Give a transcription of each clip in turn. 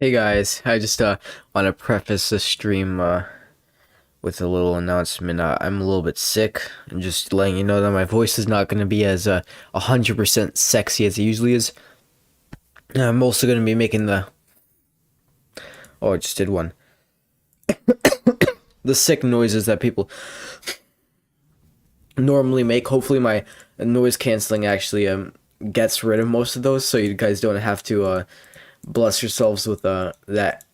Hey guys, I just want to preface the stream with a little announcement. I'm a little bit sick, and just letting you know that my voice is not going to be as 100% sexy as it usually is. I'm also going to be making I just did one. The sick noises that people normally make. Hopefully my noise canceling actually gets rid of most of those, so you guys don't have to bless yourselves with that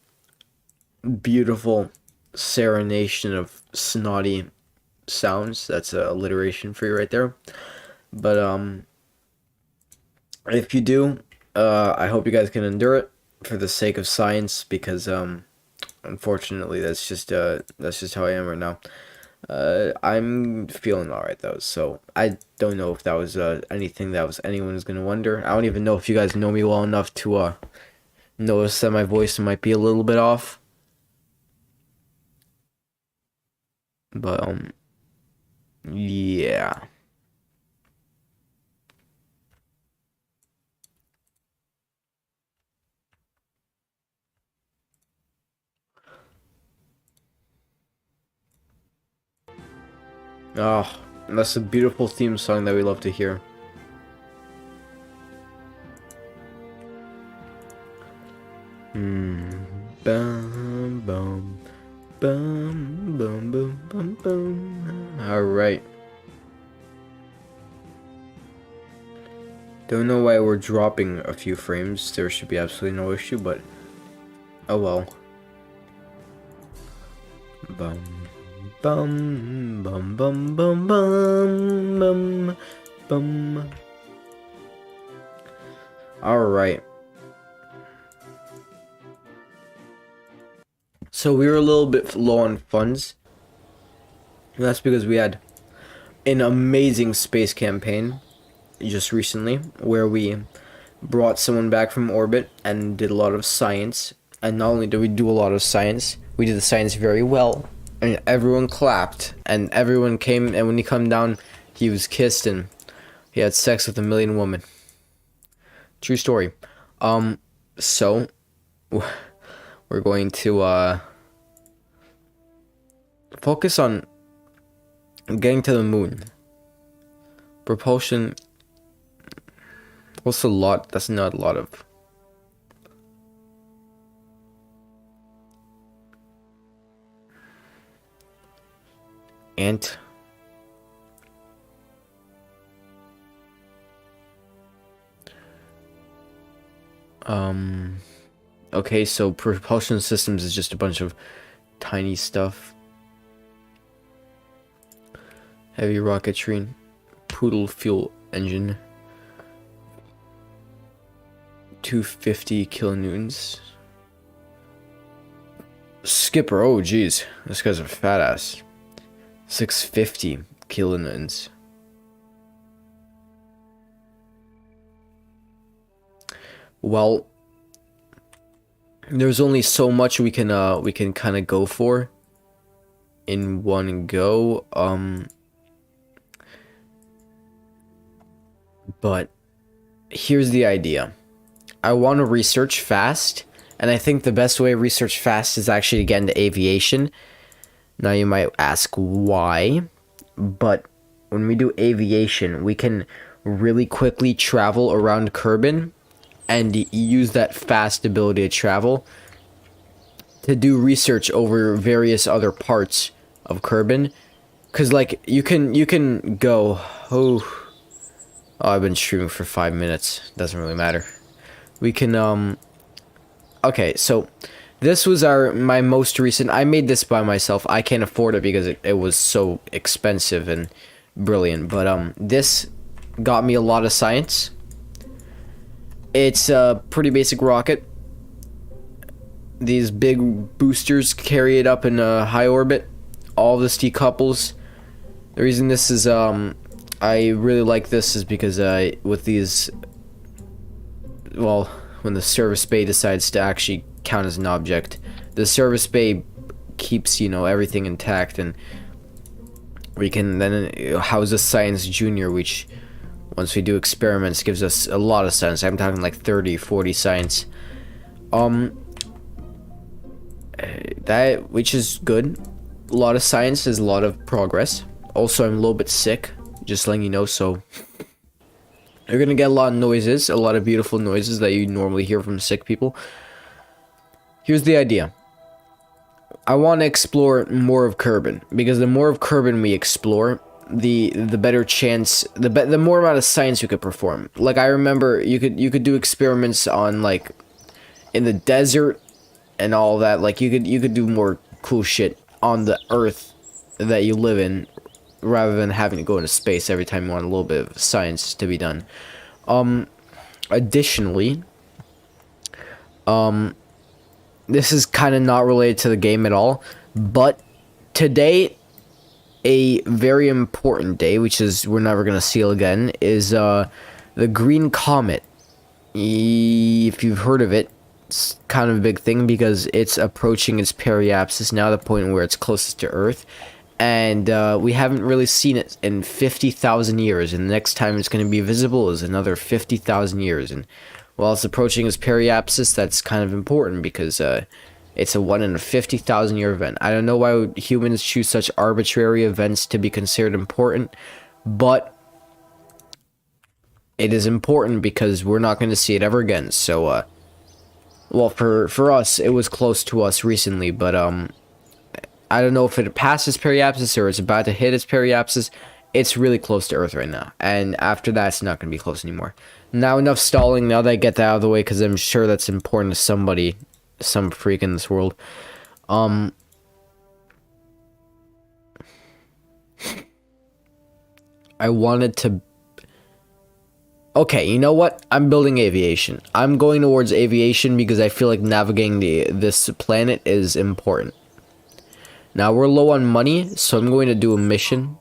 beautiful serenation of snotty sounds. That's alliteration for you right there. But if you do, I hope you guys can endure it for the sake of science, because unfortunately that's just how I am right now. I'm feeling alright though, so I don't know if that was anything that was anyone was gonna wonder. I don't even know if you guys know me well enough to notice that my voice might be a little bit off. But yeah. Oh, that's a beautiful theme song that we love to hear. Bum bum bum bum bum bum bum. All right. Don't know why we're dropping a few frames. There should be absolutely no issue, but oh well. Bum bum bum bum bum bum bum bum. All right. So we were a little bit low on funds. And that's because we had an amazing space campaign just recently where we brought someone back from orbit and did a lot of science. And not only did we do a lot of science, we did the science very well. And everyone clapped, and everyone came, and when he come down, he was kissed, and he had sex with a million women. True story. So we're going to focus on getting to the moon. Propulsion. What's a lot? That's not a lot of. Ant. Okay, so propulsion systems is just a bunch of tiny stuff. Heavy rocketry, poodle fuel engine, 250 kilonewtons. Skipper, oh geez, this guy's a fat ass. 650 kilonewtons. Well, there's only so much we can kind of go for in one go. But here's the idea. I want to research fast, and I think the best way to research fast is actually to get into aviation. Now you might ask why, but when we do aviation, we can really quickly travel around Kerbin and use that fast ability to travel to do research over various other parts of Kerbin. Cause like you can go, oh, I've been streaming for 5 minutes. Doesn't really matter. We can okay, so this was my most recent. I made this by myself. I can't afford it because it was so expensive and brilliant. But this got me a lot of science. It's a pretty basic rocket. These big boosters carry it up in a high orbit. All this decouples. The reason this is I really like this is because with these, well, when the service bay decides to actually count as an object, the service bay keeps, you know, everything intact, and we can then house a science junior, which once we do experiments gives us a lot of science. I'm talking like 30, 40 science. That, which is good. A lot of science is a lot of progress. Also, I'm a little bit sick, just letting you know, so you're gonna get a lot of noises, a lot of beautiful noises that you normally hear from sick people. Here's the idea. I want to explore more of Kerbin, because the more of Kerbin we explore, the better chance, the more amount of science you could perform. Like, I remember you could do experiments on, like, in the desert and all that. Like, you could do more cool shit on the Earth that you live in, rather than having to go into space every time you want a little bit of science to be done. Additionally, this is kind of not related to the game at all, but today, a very important day, which is we're never gonna see again, is the Green Comet. If you've heard of it, it's kind of a big thing because it's approaching its periapsis now, the point where it's closest to Earth, and we haven't really seen it in 50,000 years, and the next time it's going to be visible is another 50,000 years, and while it's approaching its periapsis, that's kind of important because it's a 1 in a 50,000 year event. I don't know why humans choose such arbitrary events to be considered important, but it is important because we're not going to see it ever again. So, well, for us, it was close to us recently, but I don't know if it passed its periapsis or it's about to hit its periapsis. It's really close to Earth right now, and after that, it's not going to be close anymore. Now, enough stalling. Now that I get that out of the way, because I'm sure that's important to somebody, some freak in this world. I wanted to... Okay, you know what? I'm building aviation. I'm going towards aviation because I feel like navigating this planet is important. Now, we're low on money, so I'm going to do a mission.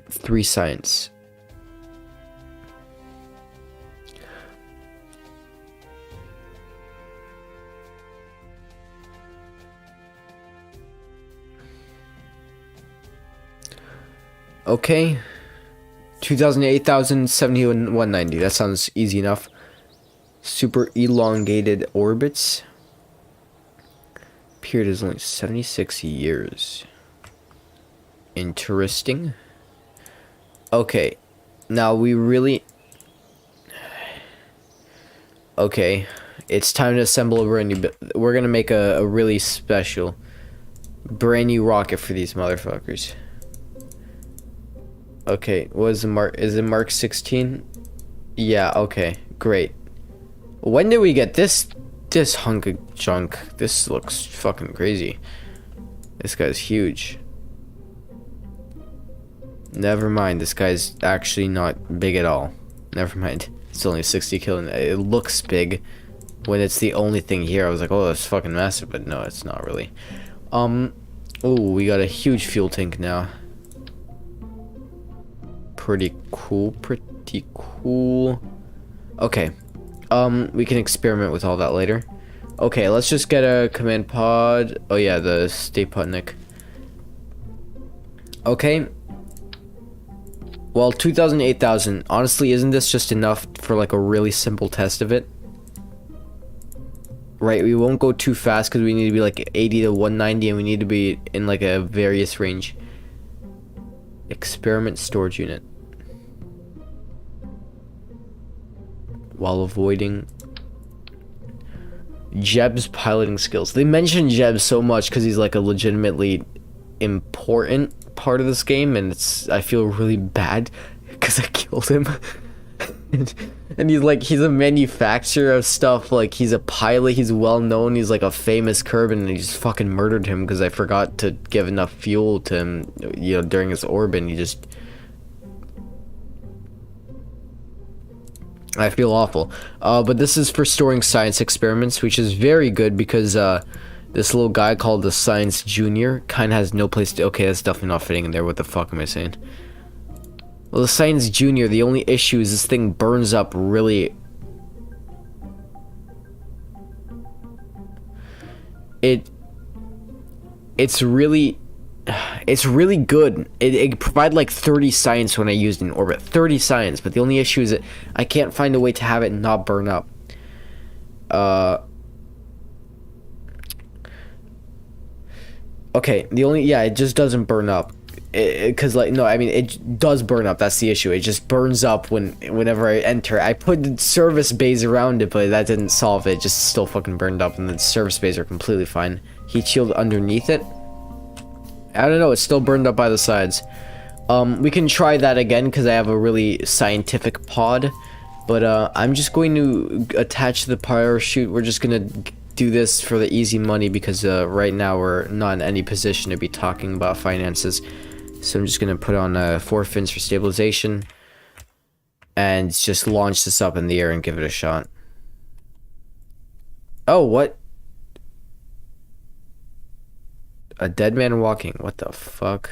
Three science. Okay. 8,070, that sounds easy enough. Super elongated orbits. Period is only 76 years. Interesting. Okay. Now we really... Okay. It's time to assemble a brand new... We're gonna make a really special, brand new rocket for these motherfuckers. Okay, what is the mark? Is it Mark 16? Yeah, okay, great. When did we get this hunk of junk? This looks fucking crazy. This guy's huge. Never mind, this guy's actually not big at all. Never mind. It's only 60 kilo. It looks big when it's the only thing here. I was like, oh, that's fucking massive, but no, it's not really. Oh, we got a huge fuel tank now. Pretty cool, pretty cool. Okay. We can experiment with all that later. Okay, let's just get a command pod. Oh yeah, the Stay Putnik. Okay. Well, 2,000, 8,000. Honestly, isn't this just enough for like a really simple test of it? Right, we won't go too fast because we need to be like 80 to 190 and we need to be in like a various range. Experiment storage unit. While avoiding Jeb's piloting skills. They mention Jeb so much because he's like a legitimately important part of this game, and I feel really bad because I killed him. And he's a manufacturer of stuff. Like, he's a pilot, he's well known, he's like a famous Kerbin, and he just fucking murdered him because I forgot to give enough fuel to him, you know, during his orbit, and he just... I feel awful. But this is for storing science experiments, which is very good because this little guy called the Science Junior kind of has no place to... Okay, that's definitely not fitting in there. What the fuck am I saying? Well, the Science Junior, the only issue is this thing burns up really... it it's really good. It provided like 30 science when I used it in orbit. 30 science, but the only issue is that I can't find a way to have it not burn up. Okay, it just doesn't burn up. Because like, no, I mean, it does burn up. That's the issue. It just burns up whenever I enter. I put service bays around it, but that didn't solve it. It just still fucking burned up, and the service bays are completely fine. Heat shield underneath it. I don't know. It's still burned up by the sides. We can try that again because I have a really scientific pod. But I'm just going to attach the parachute. We're just gonna do this for the easy money because right now we're not in any position to be talking about finances. So I'm just gonna put on 4 fins for stabilization and just launch this up in the air and give it a shot. Oh, what? A dead man walking. What the fuck?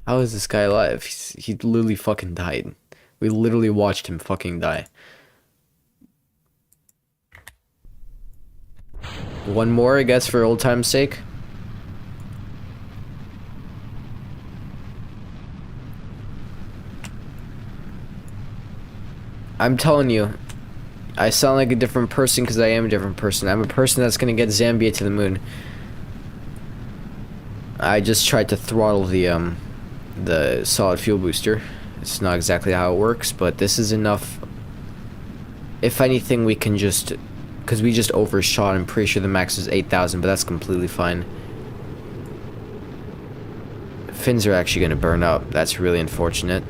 How is this guy alive? He literally fucking died. We literally watched him fucking die. One more, I guess, for old time's sake. I'm telling you, I sound like a different person because I am a different person. I'm a person that's gonna get Zambia to the moon. I just tried to throttle the solid fuel booster. It's not exactly how it works, but this is enough. If anything, we can just, because we just overshot. I'm pretty sure the max is 8,000, but that's completely fine. Fins are actually gonna burn up. That's really unfortunate.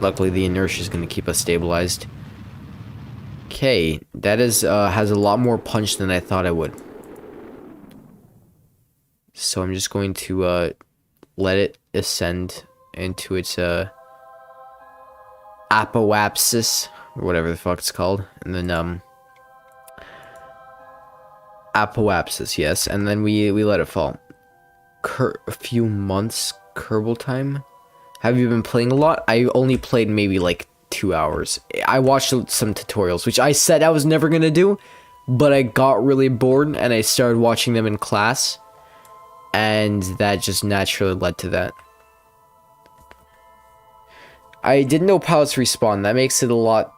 Luckily, the inertia is going to keep us stabilized. Okay, that is has a lot more punch than I thought it would. So I'm just going to let it ascend into its apoapsis, or whatever the fuck it's called, and then apoapsis, yes, and then we let it fall. A few months Kerbal time. Have you been playing a lot? I only played maybe like 2 hours. I watched some tutorials, which I said I was never gonna do, but I got really bored and I started watching them in class, and that just naturally led to that. I didn't know pilots respawn. That makes it a lot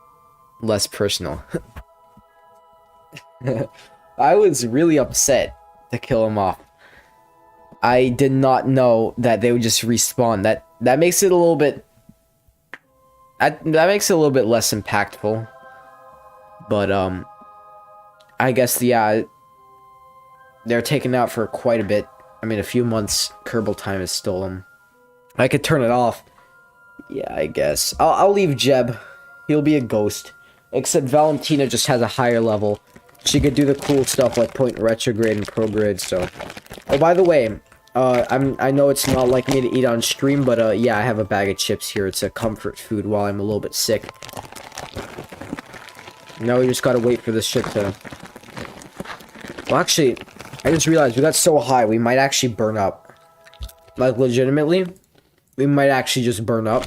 less personal. I was really upset to kill him off. I did not know that they would just respawn. That makes it a little bit... That makes it a little bit less impactful. But, I guess, yeah, they're taken out for quite a bit. I mean, a few months Kerbal time is still, I could turn it off. Yeah, I guess. I'll leave Jeb. He'll be a ghost. Except Valentina just has a higher level. She could do the cool stuff like point retrograde and prograde, so... Oh, by the way... I know it's not like me to eat on stream, but, yeah, I have a bag of chips here. It's a comfort food while I'm a little bit sick. Now we just gotta wait for this shit to... Well, actually, I just realized we got so high, we might actually burn up. Like, legitimately, we might actually just burn up.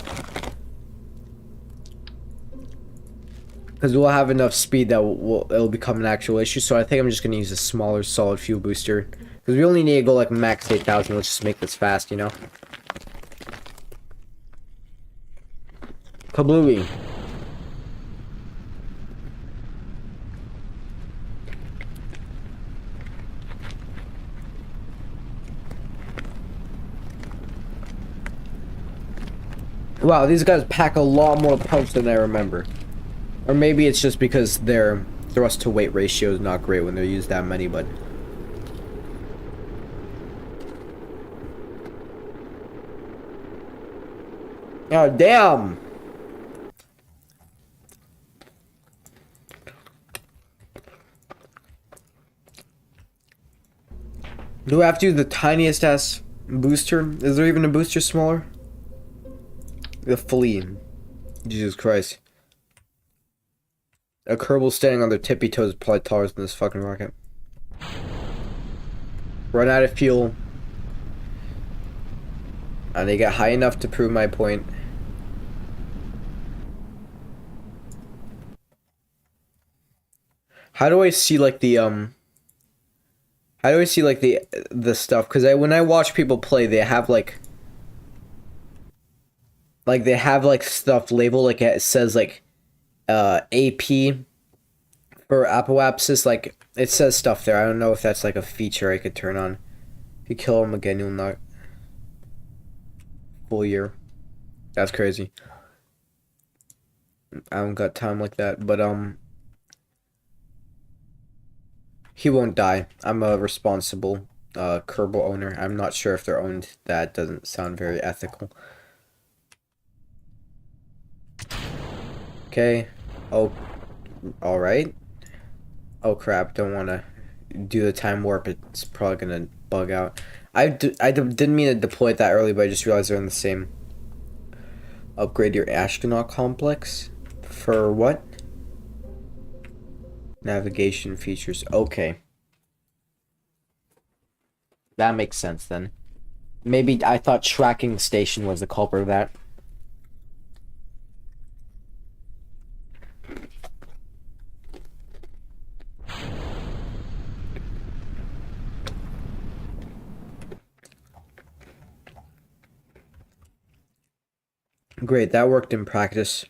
Because we'll have enough speed that it'll become an actual issue, so I think I'm just gonna use a smaller solid fuel booster. Because we only need to go like max 8,000. Let's just make this fast, you know? Kablooey. Wow, these guys pack a lot more punch than I remember. Or maybe it's just because their thrust to weight ratio is not great when they use that many, but... Oh, damn! Do I have to use the tiniest ass booster? Is there even a booster smaller? The flea. Jesus Christ. A Kerbal standing on their tippy toes is probably taller than this fucking rocket. Run out of fuel. And they get high enough to prove my point. How do I see like the I always see like the stuff because when I watch people play, they have like they have like stuff labeled like it says like AP for apoapsis. Like it says stuff there. I don't know if that's like a feature I could turn on. If you kill him again, you'll not full year. That's crazy. I don't got time like that, but he won't die. I'm a responsible Kerbal owner. I'm not sure if they're owned. That doesn't sound very ethical. Okay. Oh, all right. Oh crap! Don't want to do the time warp. It's probably gonna bug out. I didn't mean to deploy it that early, but I just realized they're in the same. Upgrade your astronaut complex for what? Navigation features. Okay. That makes sense then. Maybe I thought tracking station was the culprit of that. Great, that worked in practice.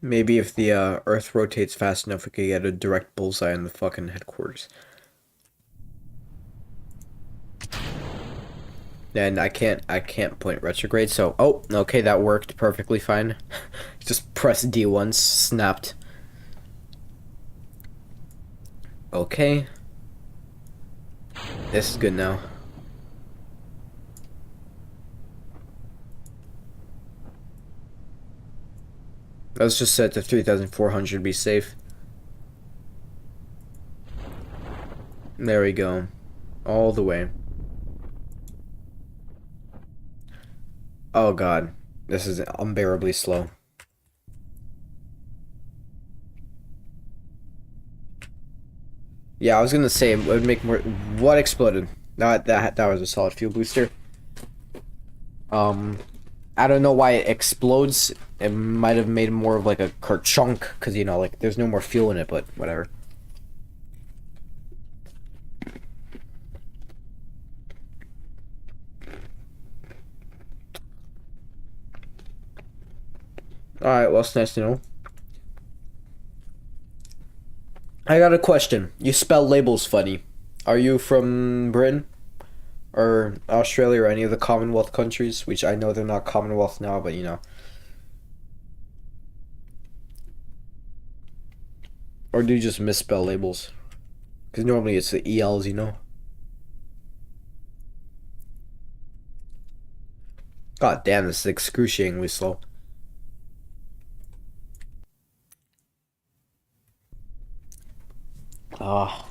Maybe if the Earth rotates fast enough, we could get a direct bullseye in the fucking headquarters. And I can't point retrograde, so oh, okay, that worked perfectly fine. Just press D1, snapped. Okay. This is good now. Let's just set to 3,400, be safe. There we go. All the way. Oh god. This is unbearably slow. Yeah, I was gonna say it would make more. What exploded? That was a solid fuel booster. I don't know why it explodes. It might have made more of like a kerchunk, because you know, like there's no more fuel in it, but whatever. Alright, well, it's nice to know. I got a question. You spell labels funny. Are you from Britain? Or Australia or any of the Commonwealth countries? Which I know they're not Commonwealth now, but you know. Or do you just misspell labels? Because normally it's the ELs, you know? God damn, this is excruciatingly slow. Ah.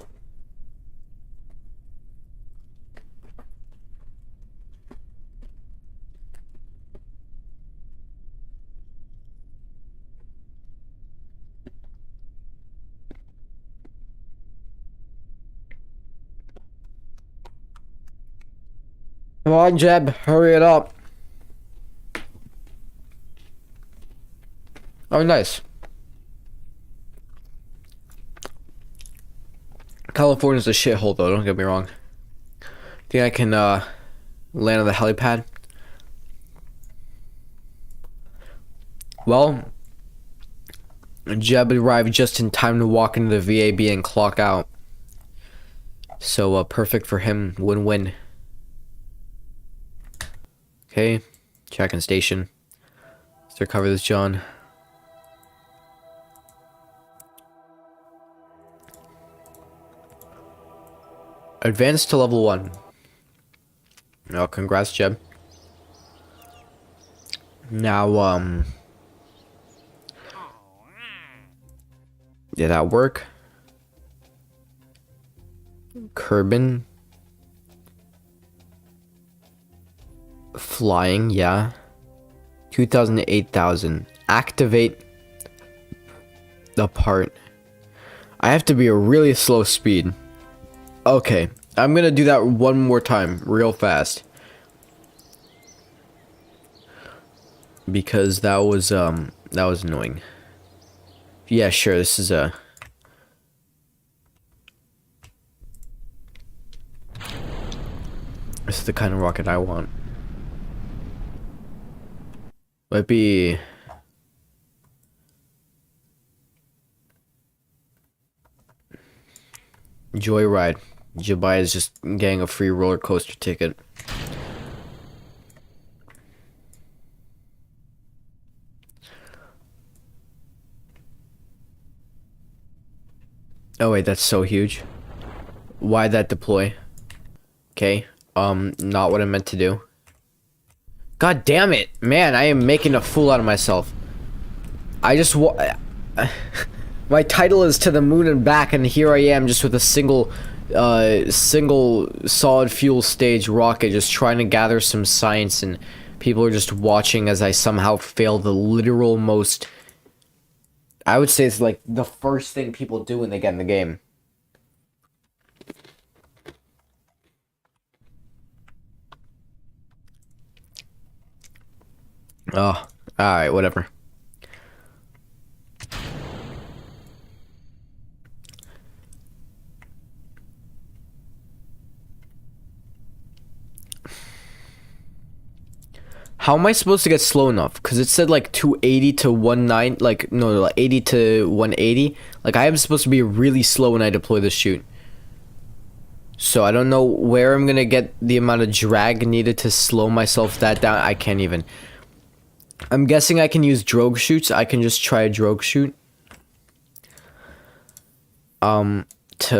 Come on, Jeb, hurry it up. Oh, nice. California's a shithole, though, don't get me wrong. Think I can, land on the helipad? Well, Jeb arrived just in time to walk into the VAB and clock out. So, perfect for him. Win-win. Okay, checking station. Let's recover this, John. Advanced to level 1. Oh, congrats, Jeb. Now, did that work? Kerbin. Flying, yeah. 2,000 to 8,000. Activate the part. I have to be a really slow speed. Okay, I'm gonna do that one more time, real fast. Because that was annoying. Yeah, sure, this is a... This is the kind of rocket I want. Might be... Joyride. Jabai is just getting a free roller coaster ticket. Oh wait, that's so huge. Why'd that deploy? Okay. Not what I meant to do. God damn it! Man, I am making a fool out of myself. I just my title is To the Moon and Back, and here I am just with a single solid fuel stage rocket just trying to gather some science, and people are just watching as I somehow fail the literal most... I would say it's like the first thing people do when they get in the game. Oh, alright, whatever. How am I supposed to get slow enough? Because it said like 280 to 19, like, no, like 80 to 180. Like, I am supposed to be really slow when I deploy this chute. So I don't know where I'm gonna get the amount of drag needed to slow myself that down. I can't even. I'm guessing I can use drogue chutes. I can just try a drogue chute. To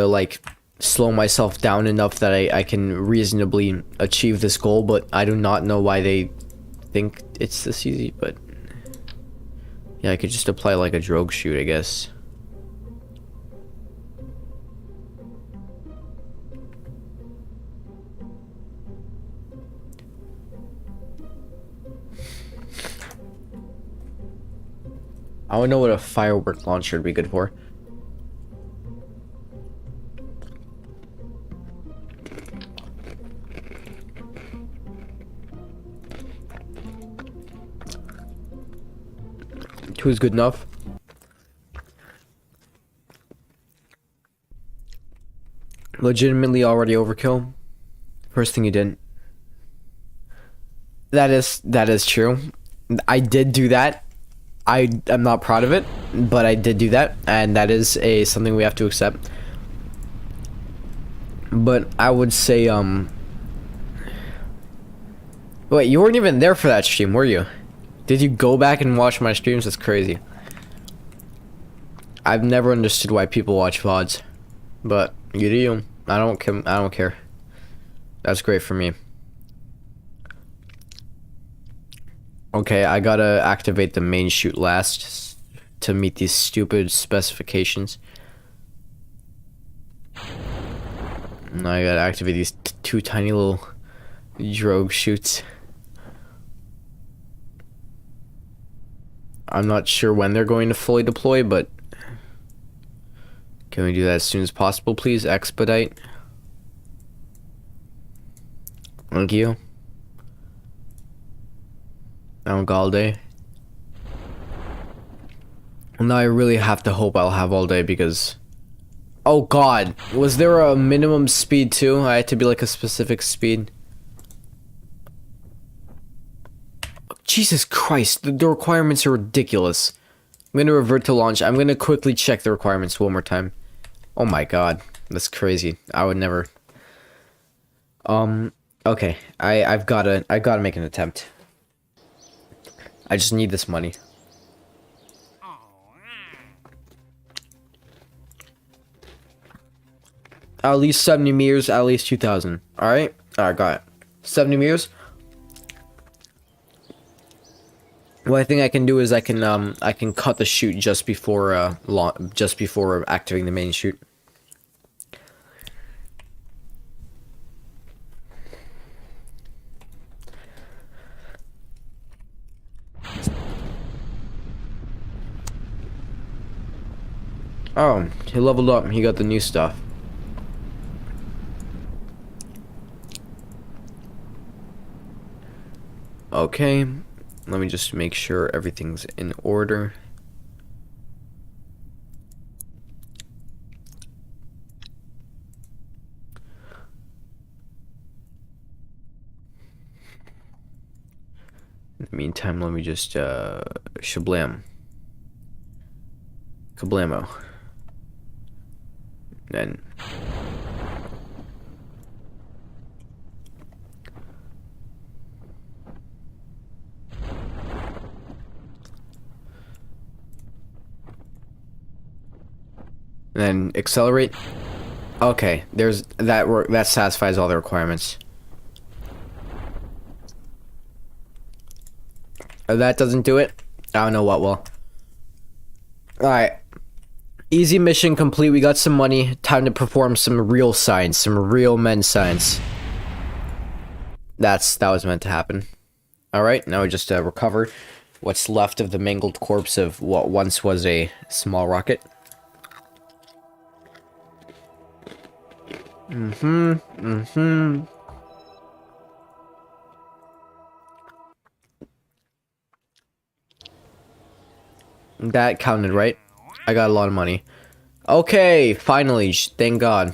like slow myself down enough that I can reasonably achieve this goal, but I do not know why they think it's this easy, but yeah, I could just apply like a drogue chute, I guess. I don't know what a firework launcher would be good for. Two is good enough. Legitimately already overkill. First thing you didn't. That is true. I did do that. I'm not proud of it, but I did do that, and that is something we have to accept. But I would say wait, you weren't even there for that stream, were you? Did you go back and watch my streams? That's crazy. I've never understood why people watch VODs, but you do you. I don't care. That's great for me. Okay, I gotta activate the main chute last to meet these stupid specifications. Now I gotta activate these two tiny little drogue chutes. I'm not sure when they're going to fully deploy, but can we do that as soon as possible, please? Expedite. Thank you. I don't got all day. Now I really have to hope I'll have all day because... Oh god, was there a minimum speed too? I had to be like a specific speed. Jesus Christ, the requirements are ridiculous. I'm gonna revert to launch. I'm gonna quickly check the requirements one more time. Oh my god, that's crazy. I would never. Okay, I've gotta make an attempt. I just need this money. At least 70 meters, at least 2,000. Alright? Alright, got it. 70 meters. What I think I can do is I can cut the chute just before activating the main chute. Oh, he leveled up. He got the new stuff. Okay, let me just make sure everything's in order. In the meantime, let me just shablam. Kablamo. Then accelerate. Okay, there's that work that satisfies all the requirements. If that doesn't do it, I don't know what will. Alright. Easy mission complete. We got some money. Time to perform some real science. Some real men's science. That was meant to happen. Alright, now we just recover what's left of the mangled corpse of what once was a small rocket. That counted, right? I got a lot of money. Okay, finally, thank God.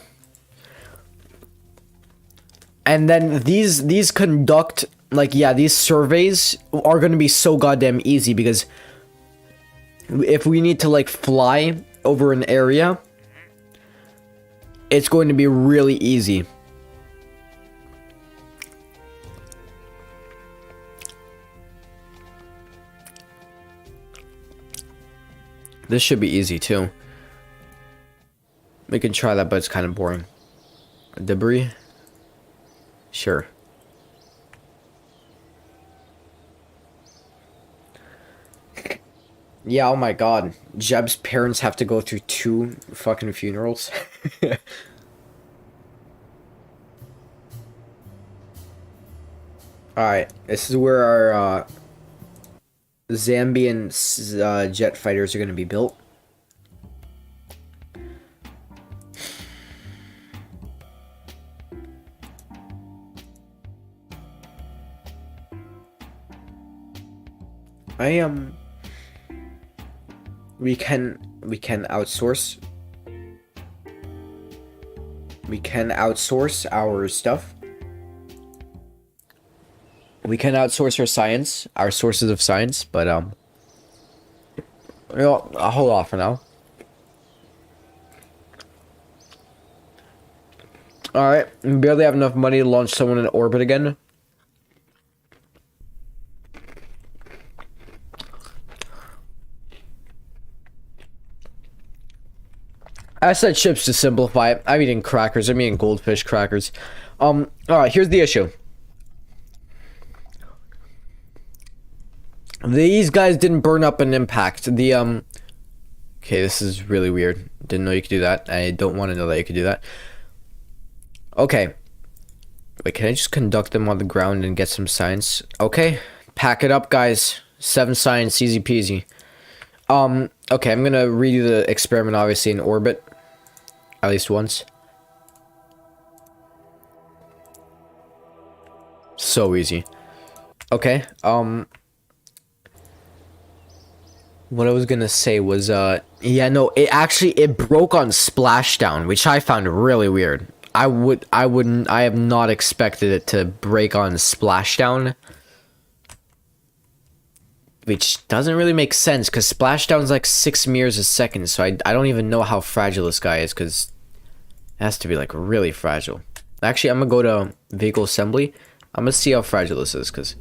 And then these conduct, like, yeah, these surveys are gonna be so goddamn easy because if we need to, like, fly over an area, it's going to be really easy. This should be easy too. We can try that, but it's kind of boring. Debris? Sure. Yeah, oh my god. Jeb's parents have to go through 2 fucking funerals. Alright, this is where our Zambian jet fighters are going to be built. We can outsource. We can outsource our stuff. We can outsource our science, our sources of science, but you know, I'll hold off for now. Alright, we barely have enough money to launch someone in orbit again. I said chips to simplify it. I'm eating crackers. I'm eating goldfish crackers. Alright, here's the issue. These guys didn't burn up an impact. The, okay, this is really weird. Didn't know you could do that. I don't want to know that you could do that. Okay. Wait, can I just conduct them on the ground and get some science? Okay. Pack it up, guys. 7 science, easy peasy. Okay, I'm gonna redo the experiment, obviously, in orbit. At least once. So easy. Okay, what I was gonna say was, yeah, no, it broke on splashdown, which I found really weird. I have not expected it to break on splashdown. Which doesn't really make sense, because splashdown's like 6 meters a second, so I don't even know how fragile this guy is, because it has to be, like, really fragile. Actually, I'm gonna go to vehicle assembly. I'm gonna see how fragile this is, because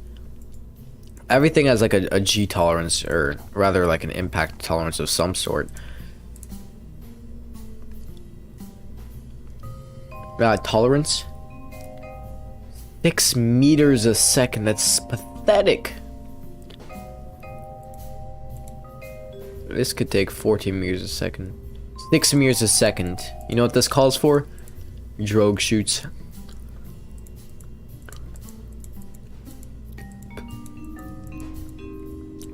everything has, like, a G tolerance, or rather, like, an impact tolerance of some sort. Tolerance? 6 meters a second, that's pathetic. This could take 14 meters a second. 6 meters a second. You know what this calls for? Drogue shoots.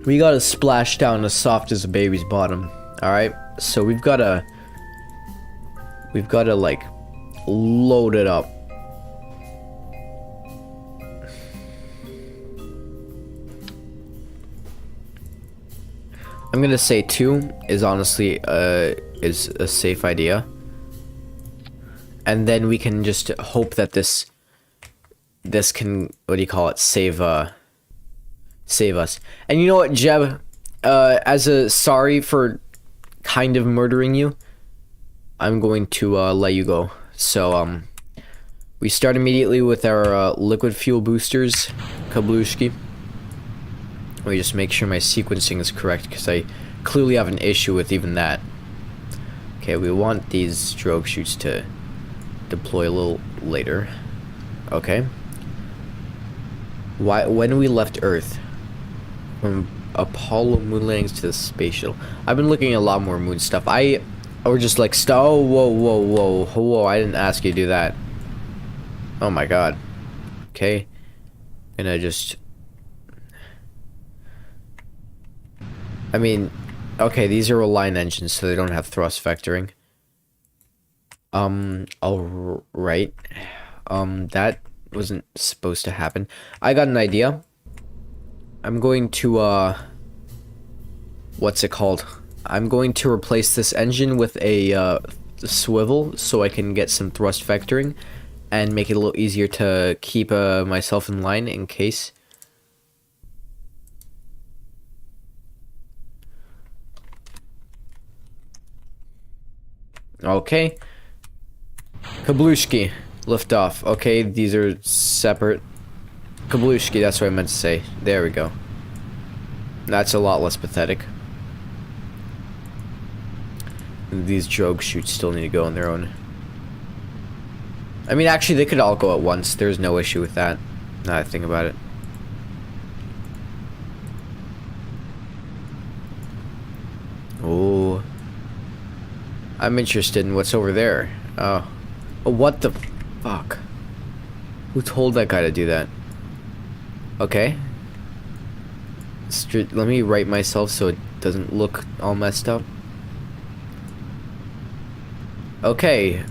We gotta splash down as soft as a baby's bottom. Alright? So we've gotta, like, load it up. I'm gonna say 2 is honestly is a safe idea. And then we can just hope that this can, what do you call it, save us. And you know what, Jeb, as a sorry for kind of murdering you, I'm going to let you go. So we start immediately with our liquid fuel boosters, Kablushki. Let me just make sure my sequencing is correct, because I clearly have an issue with even that. Okay, we want these drogue chutes to deploy a little later. Okay. When we left Earth, from Apollo moon landings to the space shuttle, I've been looking at a lot more moon stuff. We're just like, oh, whoa, I didn't ask you to do that. Oh my god. Okay. And I just... I mean, okay, these are Reliant engines, so they don't have thrust vectoring. Alright. That wasn't supposed to happen. I got an idea. I'm going to, what's it called? I'm going to replace this engine with a, swivel, so I can get some thrust vectoring, and make it a little easier to keep, myself in line in case. Okay. Kablushki, lift off. Okay, these are separate. Kablushki, that's what I meant to say. There we go. That's a lot less pathetic. These drogue chutes still need to go on their own. I mean, actually, they could all go at once. There's no issue with that. Now that I think about it. Oh. I'm interested in what's over there. Oh. Oh, what the fuck? Who told that guy to do that? Okay. Let me right myself so it doesn't look all messed up. Okay,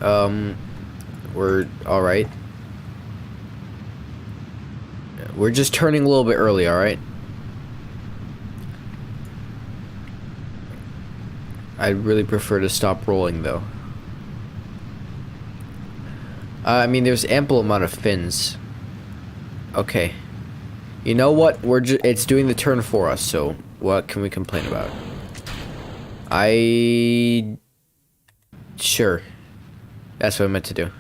we're alright. We're just turning a little bit early, alright? I'd really prefer to stop rolling, though. I mean, there's ample amount of fins. Okay. You know what? It's doing the turn for us, so what can we complain about? Sure. That's what I meant to do.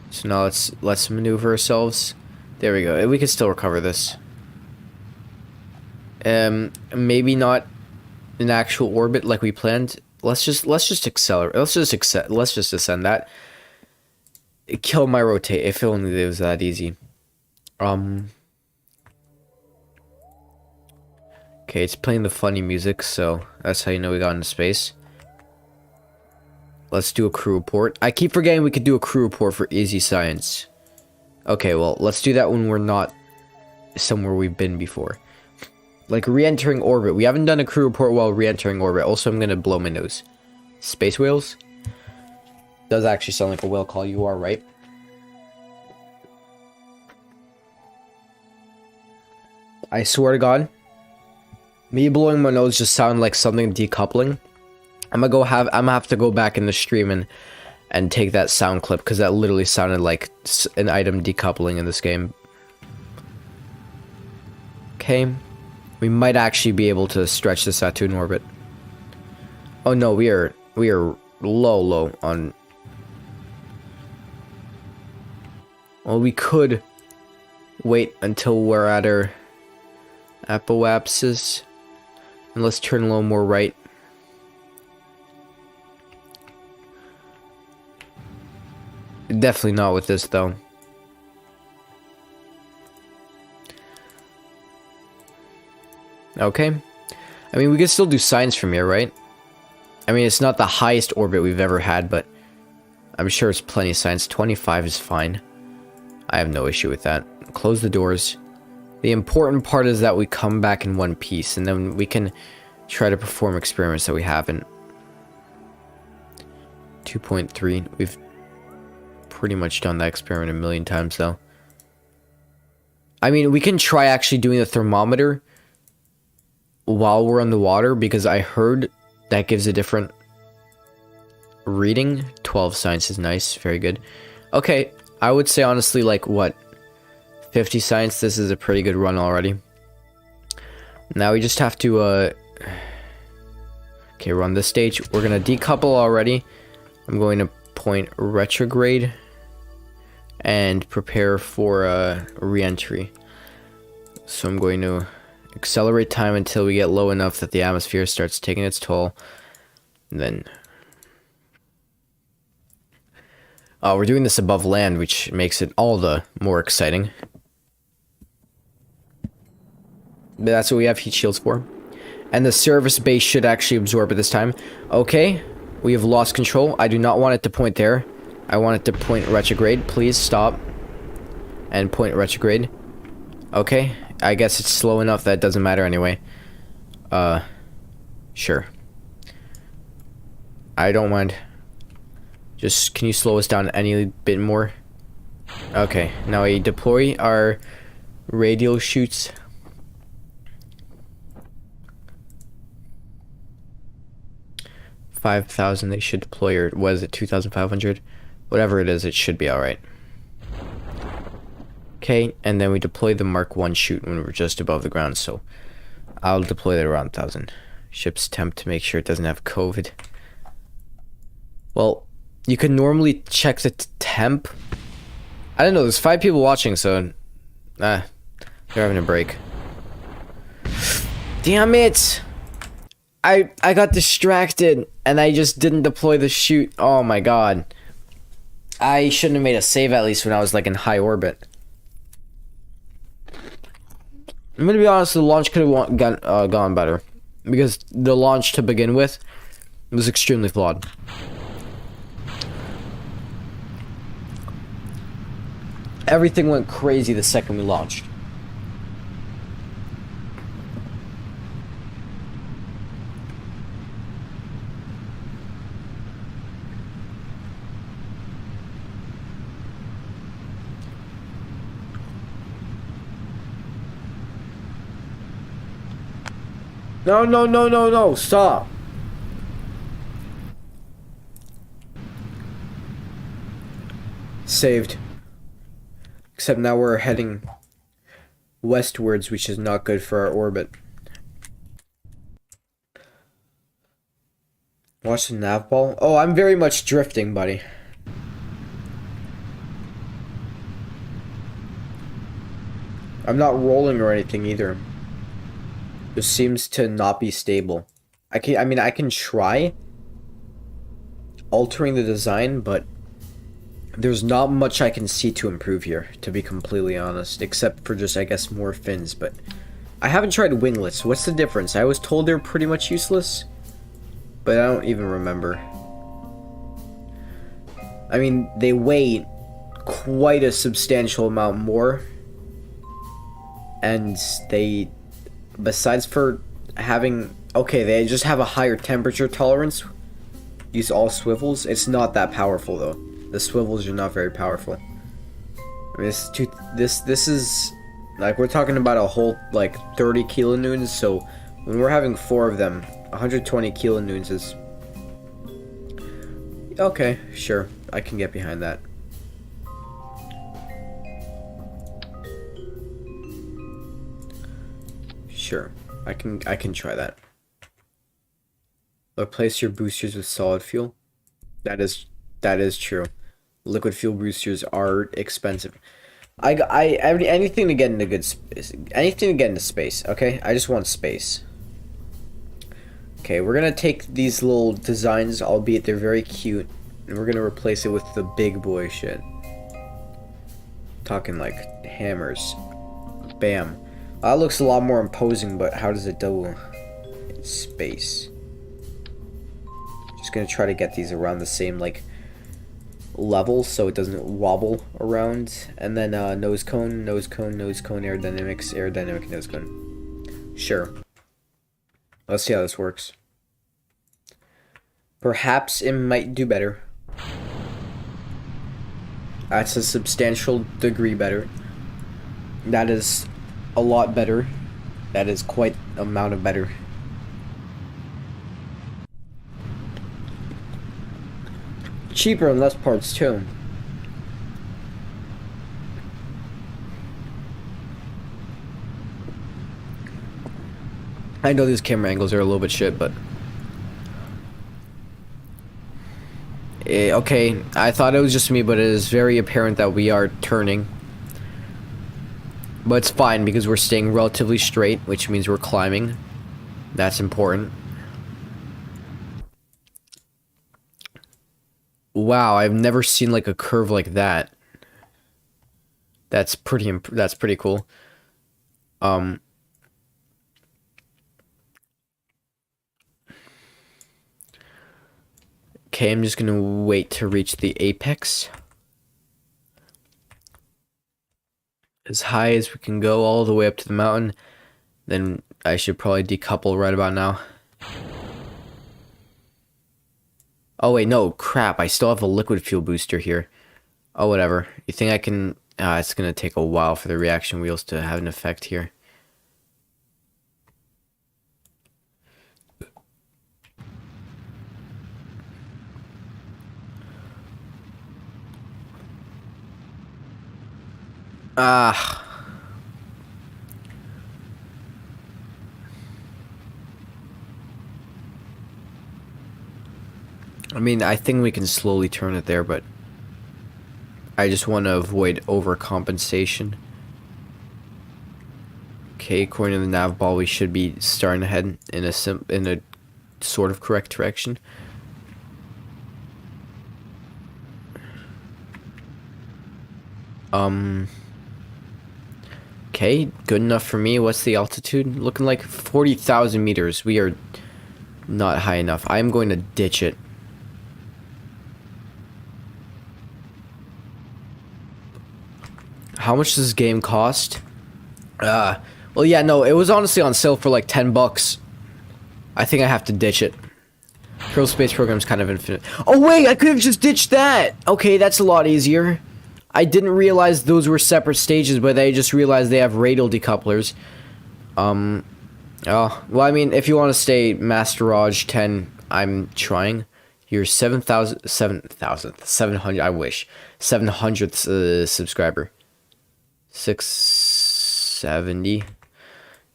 So now let's maneuver ourselves. There we go. We can still recover this. Maybe not in actual orbit like we planned. Let's just accelerate. Let's just ascend that. Kill my rotate. If only it was that easy. Okay, it's playing the funny music, so that's how you know we got into space. Let's do a crew report. I keep forgetting we could do a crew report for easy science. Okay, well, let's do that when we're not somewhere we've been before. Like re-entering orbit. We haven't done a crew report while re-entering orbit. Also, I'm gonna blow my nose. Space whales? Does actually sound like a whale call. You are right. I swear to God, me blowing my nose just sounded like something decoupling. I'm gonna have to go back in the stream and take that sound clip, because that literally sounded like an item decoupling in this game. Okay. We might actually be able to stretch this out to an orbit. Oh no, we are low on. Well, we could wait until we're at our apoapsis, and let's turn a little more right. Definitely not with this though. Okay. I mean, we can still do science from here, right? I mean, it's not the highest orbit we've ever had, but I'm sure it's plenty of science. 25 is fine. I have no issue with that. Close the doors. The important part is that we come back in one piece, and then we can try to perform experiments that we haven't. 2.3. We've pretty much done that experiment a million times, though. I mean, we can try actually doing the thermometer while we're on the water, because I heard that gives a different reading. 12 science is nice. Very good. Okay, I would say honestly, like, what, 50 science? This is a pretty good run already. Now we just have to, okay, we're on this stage. We're gonna decouple already. I'm going to point retrograde and prepare for re-entry. So I'm going to accelerate time until we get low enough that the atmosphere starts taking its toll. And then we're doing this above land, which makes it all the more exciting. But that's what we have heat shields for. And the service base should actually absorb it this time. Okay, we have lost control. I do not want it to point there. I want it to point retrograde. Please stop. And point retrograde. Okay, I guess it's slow enough that it doesn't matter anyway. Sure. I don't mind. Just, can you slow us down any bit more? Okay, now we deploy our radial chutes. $5,000 they should deploy, or was it 2,500? Whatever it is, it should be alright. Okay, and then we deploy the Mark 1 chute when we're just above the ground, so I'll deploy that around 1,000. Ship's temp to make sure it doesn't have COVID. Well, you could normally check the temp. I don't know, there's 5 people watching, so they're having a break. Damn it! I got distracted and I just didn't deploy the chute. Oh my god. I shouldn't have made a save at least when I was like in high orbit. I'm gonna be honest, the launch could have gone better. Because the launch to begin with was extremely flawed. Everything went crazy the second we launched. No, no, no, no, no, stop. Saved. Except now we're heading westwards, which is not good for our orbit. Watch the nav ball. Oh, I'm very much drifting, buddy. I'm not rolling or anything either. It seems to not be stable. I can try altering the design, but there's not much I can see to improve here, to be completely honest, except for just, I guess, more fins. But I haven't tried winglets. What's the difference? I was told they're pretty much useless, but I don't even remember. I mean, they weigh quite a substantial amount more, and they, besides for having, okay, they just have a higher temperature tolerance. Use all swivels. It's not that powerful though. The swivels are not very powerful. I mean, this is like, we're talking about a whole like 30 kilonewtons. So when we're having 4 of them, 120 kilonewtons is okay. Sure, I can get behind that. Sure, I can try that. Replace your boosters with solid fuel. That is true. Liquid fuel boosters are expensive. Anything to get into good space. Anything to get into space. Okay, I just want space. Okay, we're gonna take these little designs, albeit they're very cute, and we're gonna replace it with the big boy shit. Talking like hammers. Bam. That looks a lot more imposing, but how does it do in space? Just gonna try to get these around the same like level so it doesn't wobble around. And then nose cone, nose cone, nose cone, aerodynamics, aerodynamic nose cone. Sure. Let's see how this works. Perhaps it might do better. That's a substantial degree better. That is a lot better. That is quite amount of better. Cheaper and less parts too. I know these camera angles are a little bit shit, but okay, I thought it was just me, but it is very apparent that we are turning. But it's fine because we're staying relatively straight, which means we're climbing. That's important. Wow, I've never seen like a curve like that. That's pretty cool. Okay, I'm just gonna wait to reach the apex. As high as we can go, all the way up to the mountain. Then I should probably decouple right about now. Oh wait, no, crap, I still have a liquid fuel booster here. Oh, whatever. You think I can... it's gonna take a while for the reaction wheels to have an effect here. Ah. I mean, I think we can slowly turn it there, but I just want to avoid overcompensation. Okay, according to the nav ball, we should be starting to head in a sort of correct direction. Okay, good enough for me. What's the altitude? Looking like 40,000 meters. We are not high enough. I'm going to ditch it. How much does this game cost? Well, yeah, no, it was honestly on sale for like 10 bucks. I think I have to ditch it. Kerbal Space Program is kind of infinite. Oh, wait, I could have just ditched that! Okay, that's a lot easier. I didn't realize those were separate stages, but I just realized they have radial decouplers. Oh, well, I mean, if you want to stay Master Raj 10, I'm trying. You're 700, I wish. 700th subscriber. 670.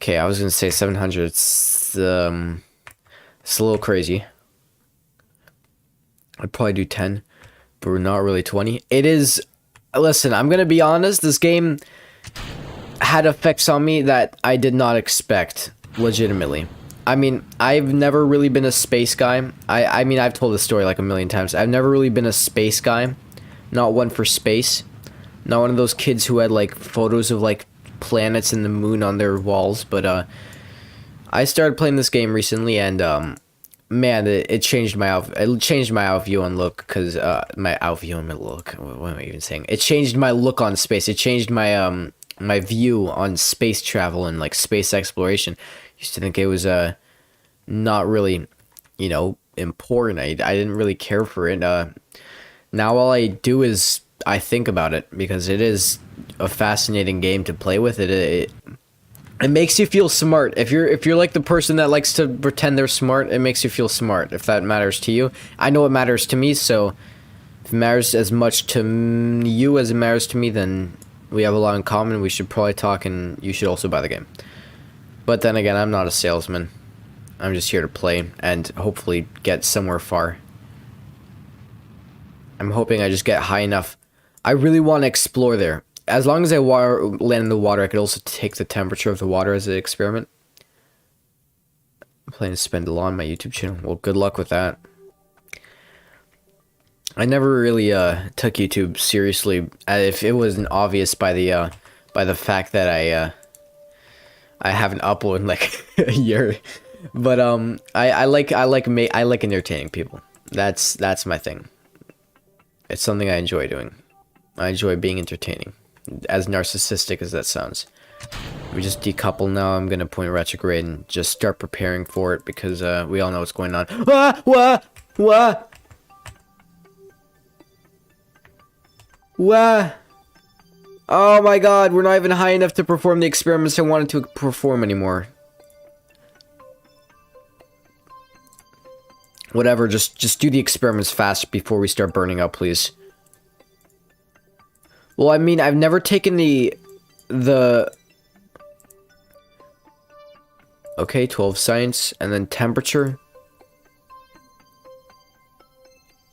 Okay, I was gonna say 700. It's a little crazy. I'd probably do 10, but we're not really 20. It is. Listen, I'm gonna be honest. This game had effects on me that I did not expect. Legitimately. I mean, I've never really been a space guy. I mean, I've told this story like a million times. I've never really been a space guy. Not one for space. Not one of those kids who had like photos of like planets and the moon on their walls. But I started playing this game recently, and man, it changed my view on look, because my view on my look. What am I even saying? It changed my look on space. It changed my my view on space travel and like space exploration. Used to think it was not really, you know, important. I didn't really care for it. Now all I do is I think about it, because it is a fascinating game to play with. It makes you feel smart. If you're like the person that likes to pretend they're smart, it makes you feel smart. If that matters to you, I know it matters to me. So if it matters as much to you as it matters to me, then we have a lot in common. We should probably talk, and you should also buy the game. But then again, I'm not a salesman. I'm just here to play and hopefully get somewhere far. I'm hoping I just get high enough. I really want to explore there. As long as I land in the water, I could also take the temperature of the water as an experiment. I'm planning to spend a lot on my YouTube channel. Well, good luck with that. I never really took YouTube seriously, if it wasn't obvious by the fact that I haven't uploaded in like a year. But I like entertaining people. That's my thing. It's something I enjoy doing. I enjoy being entertaining, as narcissistic as that sounds. We just decouple now. I'm gonna point retrograde and just start preparing for it, because we all know what's going on. Ah! Wah! Wah! Wah! Oh my god, we're not even high enough to perform the experiments I wanted to perform anymore. Whatever, just do the experiments fast before we start burning up, please. Well, I mean, I've never taken the... Okay, 12 science, and then temperature.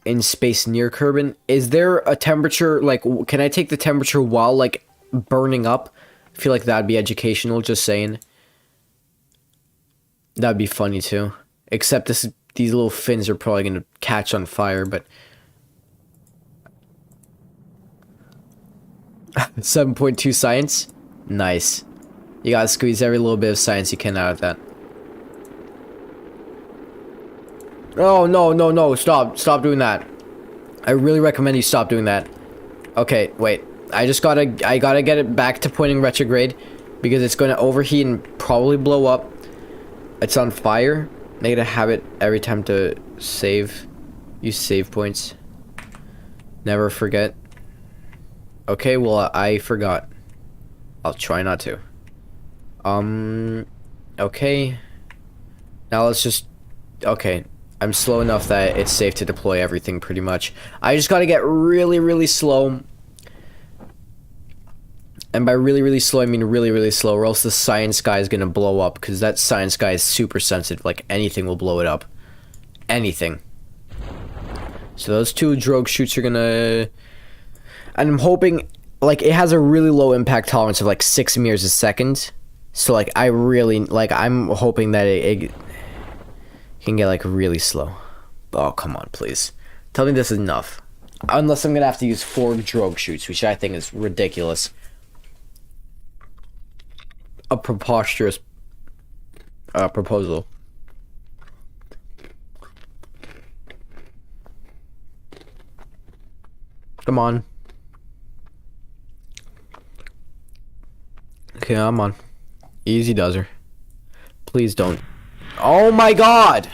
In space near Kerbin. Is there a temperature, like, can I take the temperature while, like, burning up? I feel like that'd be educational, just saying. That'd be funny, too. Except these little fins are probably gonna catch on fire, but... 7.2 science? Nice. You gotta squeeze every little bit of science you can out of that. Oh, no, no, no, stop doing that. I really recommend you stop doing that. Okay, wait. I gotta get it back to pointing retrograde, because it's gonna overheat and probably blow up. It's on fire. I gotta have it every time to save. Use save points. Never forget. Okay, well, I forgot. I'll try not to. Okay. Now let's just... Okay. I'm slow enough that it's safe to deploy everything, pretty much. I just gotta get really, really slow. And by really, really slow, I mean really, really slow, or else the science guy is gonna blow up, because that science guy is super sensitive. Like, anything will blow it up. Anything. So those two drogue chutes are gonna... And I'm hoping... Like, it has a really low impact tolerance of, like, 6 meters a second. So, like, I really... Like, I'm hoping that it can get, like, really slow. Oh, come on, please. Tell me this is enough. Unless I'm gonna have to use 4 drogue chutes, which I think is ridiculous. A preposterous proposal. Come on. Okay, I'm on. Easy does her. Please don't. Oh my god!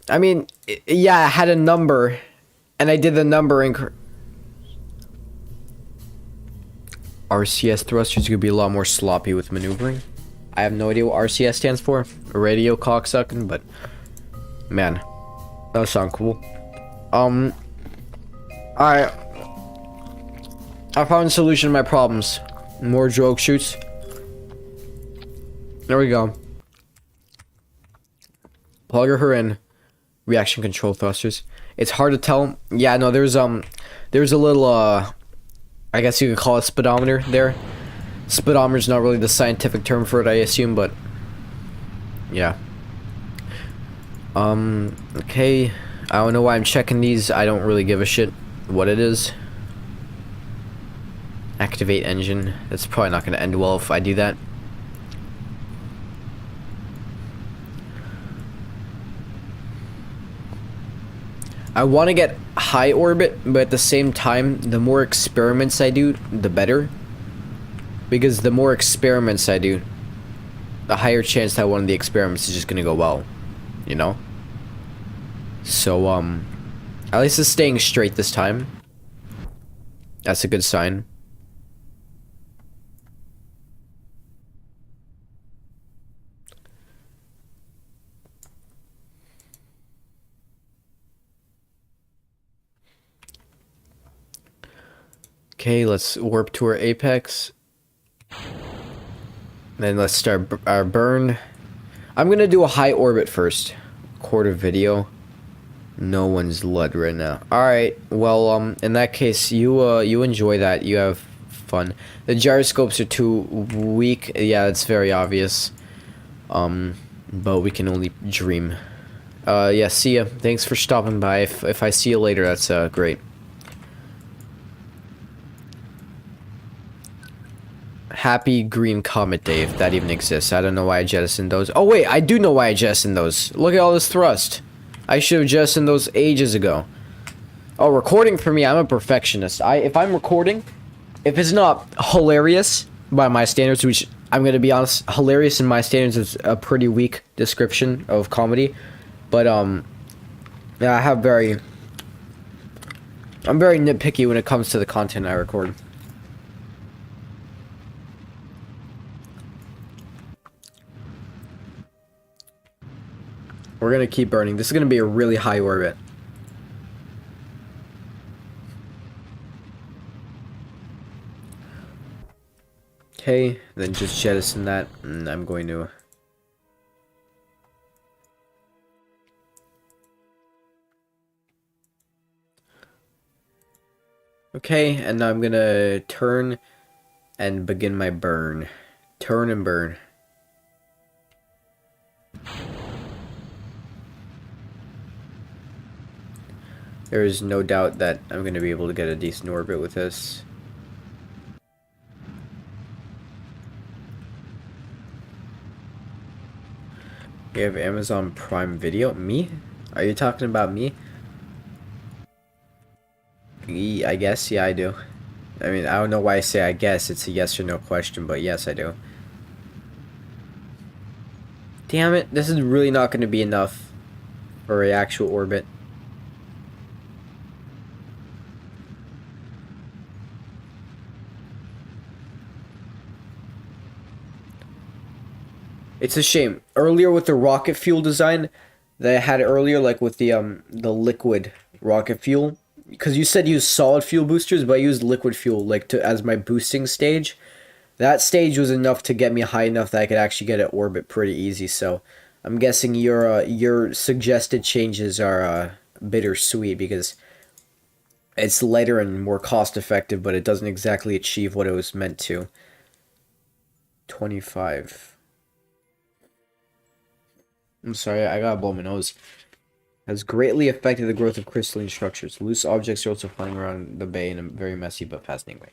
I mean, yeah, I had a number, and I did the number incorrect. RCS thrusters could be a lot more sloppy with maneuvering. I have no idea what RCS stands for. Radio cocksucking, but man, that would sound cool. I found a solution to my problems. More drogue chutes. There we go. Plug her in. Reaction control thrusters. It's hard to tell. Yeah, no, there's a little I guess you could call it speedometer there. Speedometer's not really the scientific term for it, I assume, but yeah. Okay. I don't know why I'm checking these. I don't really give a shit what it is. Activate engine. That's probably not going to end well if I do that. I want to get high orbit, but at the same time, the more experiments I do, the better. Because the more experiments I do, the higher chance that one of the experiments is just going to go well. You know? So, at least it's staying straight this time. That's a good sign. Okay, let's warp to our apex. Then let's start our burn. I'm gonna do a high orbit first. Record a video. No one's LUD right now. Alright, well, in that case, you enjoy that. You have fun. The gyroscopes are too weak. Yeah, it's very obvious. But we can only dream. Yeah, see ya. Thanks for stopping by. If I see you later, that's, great. Happy Green Comet Day, if that even exists. I don't know why I jettisoned those. Oh wait, I do know why I jettisoned those. Look at all this thrust. I should have jettisoned those ages ago. Oh, recording for me, I'm a perfectionist. If I'm recording, if it's not hilarious by my standards, which I'm gonna be honest, hilarious in my standards is a pretty weak description of comedy. But yeah, I'm very nitpicky when it comes to the content I record. We're gonna keep burning. This is gonna be a really high orbit. Okay, then just jettison that, and I'm going to... Okay, and now I'm gonna turn and begin my burn. Turn and burn. There is no doubt that I'm gonna be able to get a decent orbit with this. You have Amazon Prime Video? Me? Are you talking about me? I guess, yeah, I do. I mean, I don't know why I say I guess. It's a yes or no question, but yes, I do. Damn it, this is really not going to be enough for an actual orbit. It's a shame. Earlier with the rocket fuel design that I had earlier, like with the liquid rocket fuel, because you said use solid fuel boosters, but I used liquid fuel like to as my boosting stage. That stage was enough to get me high enough that I could actually get an orbit pretty easy. So I'm guessing your suggested changes are bittersweet because it's lighter and more cost effective, but it doesn't exactly achieve what it was meant to. 25. I'm sorry, I gotta blow my nose. Has greatly affected the growth of crystalline structures. Loose objects are also flying around the bay in a very messy but fascinating way.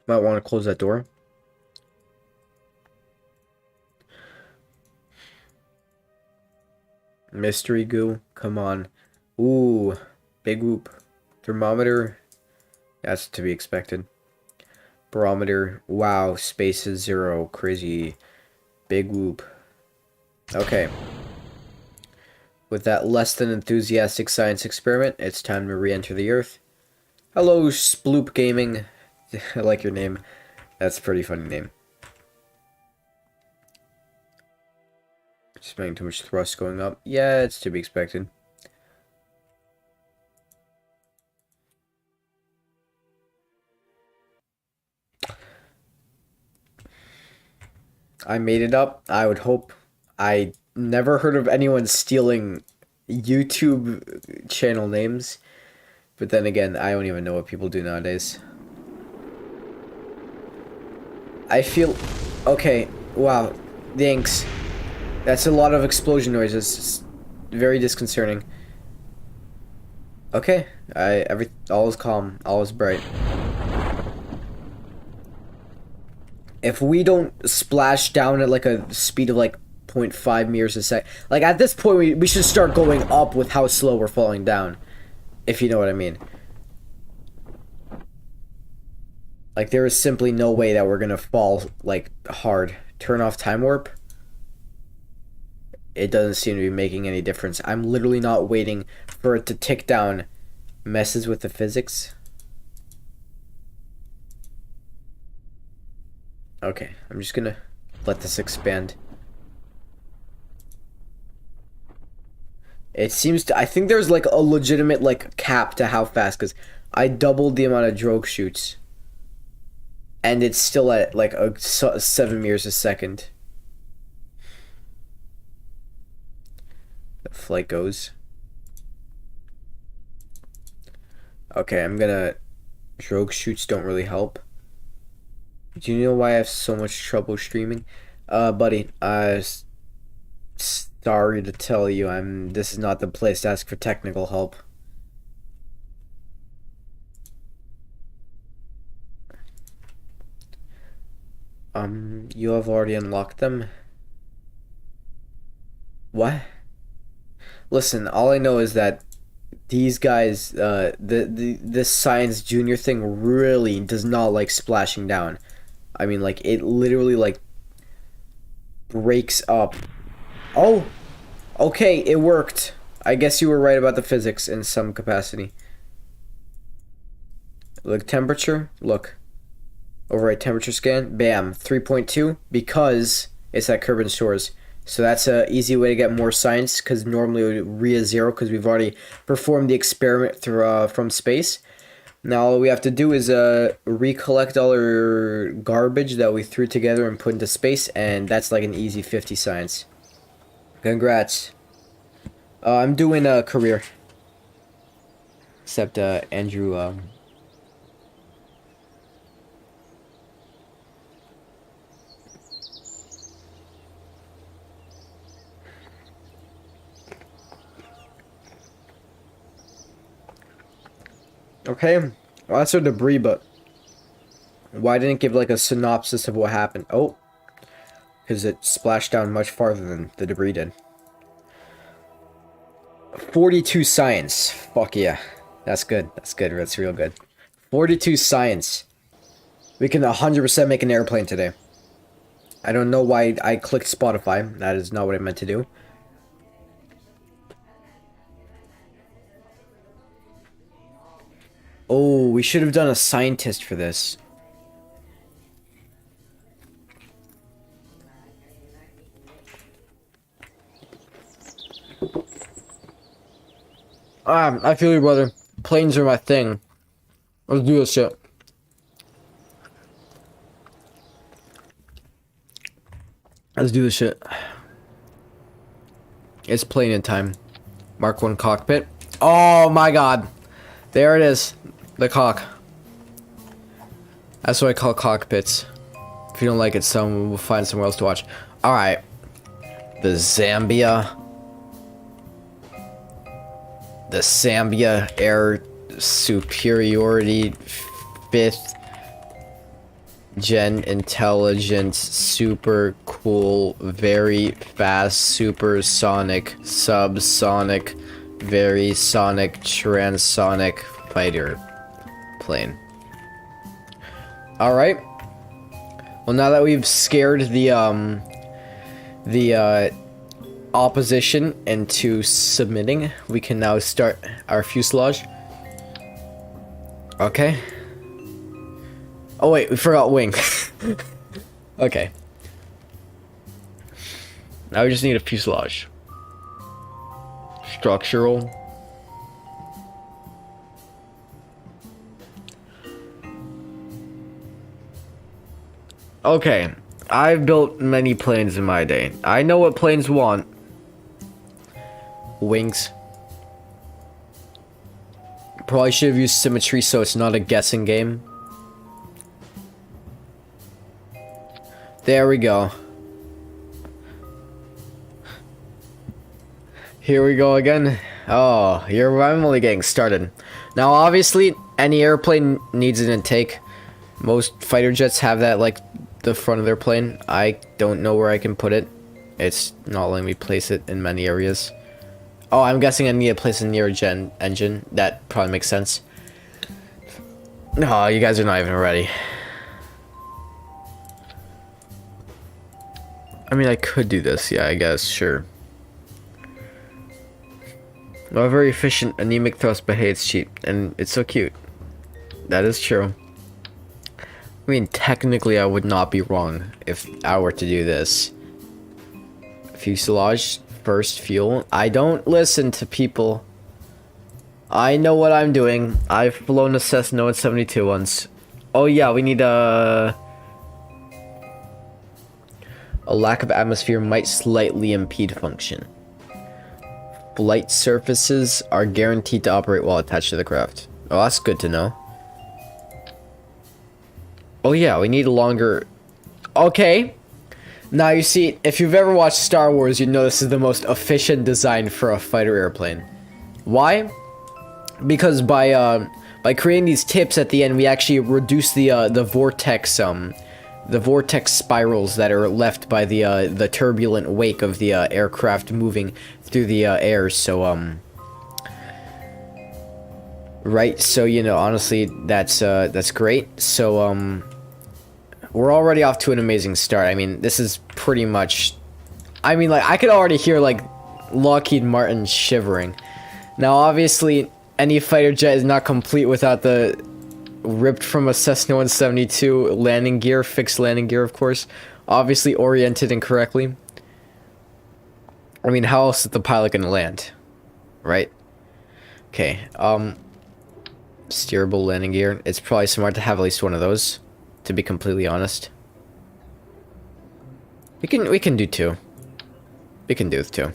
Might want to close that door. Mystery goo, come on. Ooh, big whoop. Thermometer, that's to be expected. Barometer, wow, space is 0, crazy. Big whoop. Okay. With that less than enthusiastic science experiment, it's time to re-enter the Earth. Hello, Sploop Gaming. I like your name. That's a pretty funny name. Spending too much thrust going up. Yeah, it's to be expected. I made it up. I would hope. I never heard of anyone stealing YouTube channel names. But then again, I don't even know what people do nowadays. I feel... Okay, wow. Thanks. That's a lot of explosion noises. It's very disconcerting. Okay, all is calm, all is bright. If we don't splash down at like a speed of like 0.5 meters a sec, like at this point we should start going up with how slow we're falling down, if you know what I mean. Like there is simply no way that we're gonna fall like hard. Turn off time warp. It doesn't seem to be making any difference. I'm literally not waiting for it to tick down. Messes with the physics. Okay, I'm just gonna let this expand. It seems to... I think there's like a legitimate like cap to how fast, because I doubled the amount of drogue shoots. And it's still at like a 7 meters a second. The flight goes. Okay, I'm gonna... Drogue shoots don't really help. Do you know why I have so much trouble streaming? Buddy, sorry to tell you, this is not the place to ask for technical help. You have already unlocked them? What? Listen, all I know is that these guys, this science junior thing really does not like splashing down. I mean, like, it literally, like, breaks up. Oh! Okay, it worked. I guess you were right about the physics in some capacity. Look, temperature. Look. Override temperature scan. Bam. 3.2 because it's at Kerbin stores. So that's an easy way to get more science because normally it would re 0 because we've already performed the experiment through from space. Now all we have to do is recollect all our garbage that we threw together and put into space, and that's like an easy 50 science. Congrats. I'm doing a career. Except Andrew. Okay, well, that's our debris, but why didn't it give like a synopsis of what happened? Oh, because it splashed down much farther than the debris did. 42 science. Fuck yeah. That's good. That's good. That's real good. 42 science. We can 100% make an airplane today. I don't know why I clicked Spotify. That is not what I meant to do. Oh, we should have done a scientist for this. I feel you, brother. Planes are my thing. Let's do this shit. Let's do this shit. It's plane in time. Mark 1 cockpit. Oh my god. There it is. The cock. That's what I call cockpits. If you don't like it, we'll find somewhere else to watch. Alright. The Zambia Air Superiority 5th Gen Intelligence Super Cool Very Fast Supersonic Subsonic Very Sonic Transonic Fighter Plane. Alright. Well, now that we've scared the opposition into submitting, we can now start our fuselage. Okay. Oh wait, we forgot wing. Okay. Now we just need a fuselage. Structural. Okay. I've built many planes in my day. I know what planes want. Wings. Probably should have used symmetry so it's not a guessing game. There we go. Here we go again. Oh, I'm only getting started. Now, obviously, any airplane needs an intake. Most fighter jets have that, like, the front of their plane. I don't know where I can put it. It's not letting me place it in many areas. Oh, I'm guessing I need to place it near a engine. That probably makes sense. No, you guys are not even ready. I mean, I could do this. Yeah, I guess. Sure. Well, very efficient anemic thrust, but hey, it's cheap. And it's so cute. That is true. I mean, technically, I would not be wrong if I were to do this. Fuselage, first fuel. I don't listen to people. I know what I'm doing. I've flown a Cessna 72 once. Oh yeah, we need a lack of atmosphere might slightly impede function. Flight surfaces are guaranteed to operate while attached to the craft. Oh, that's good to know. Oh yeah, we need a longer... Okay. Now you see, if you've ever watched Star Wars, you know this is the most efficient design for a fighter airplane. Why? Because by creating these tips at the end, we actually reduce the vortex spirals that are left by the turbulent wake of the aircraft moving through the air. So right. So you know, honestly, that's great. So we're already off to an amazing start. I mean, this is pretty much. I mean, like I could already hear like Lockheed Martin shivering. Now, obviously, any fighter jet is not complete without the ripped from a Cessna 172 landing gear, fixed landing gear, of course. Obviously oriented incorrectly. I mean, how else is the pilot gonna land? Right? Okay, steerable landing gear. It's probably smart to have at least one of those, to be completely honest. We can do two. We can do two.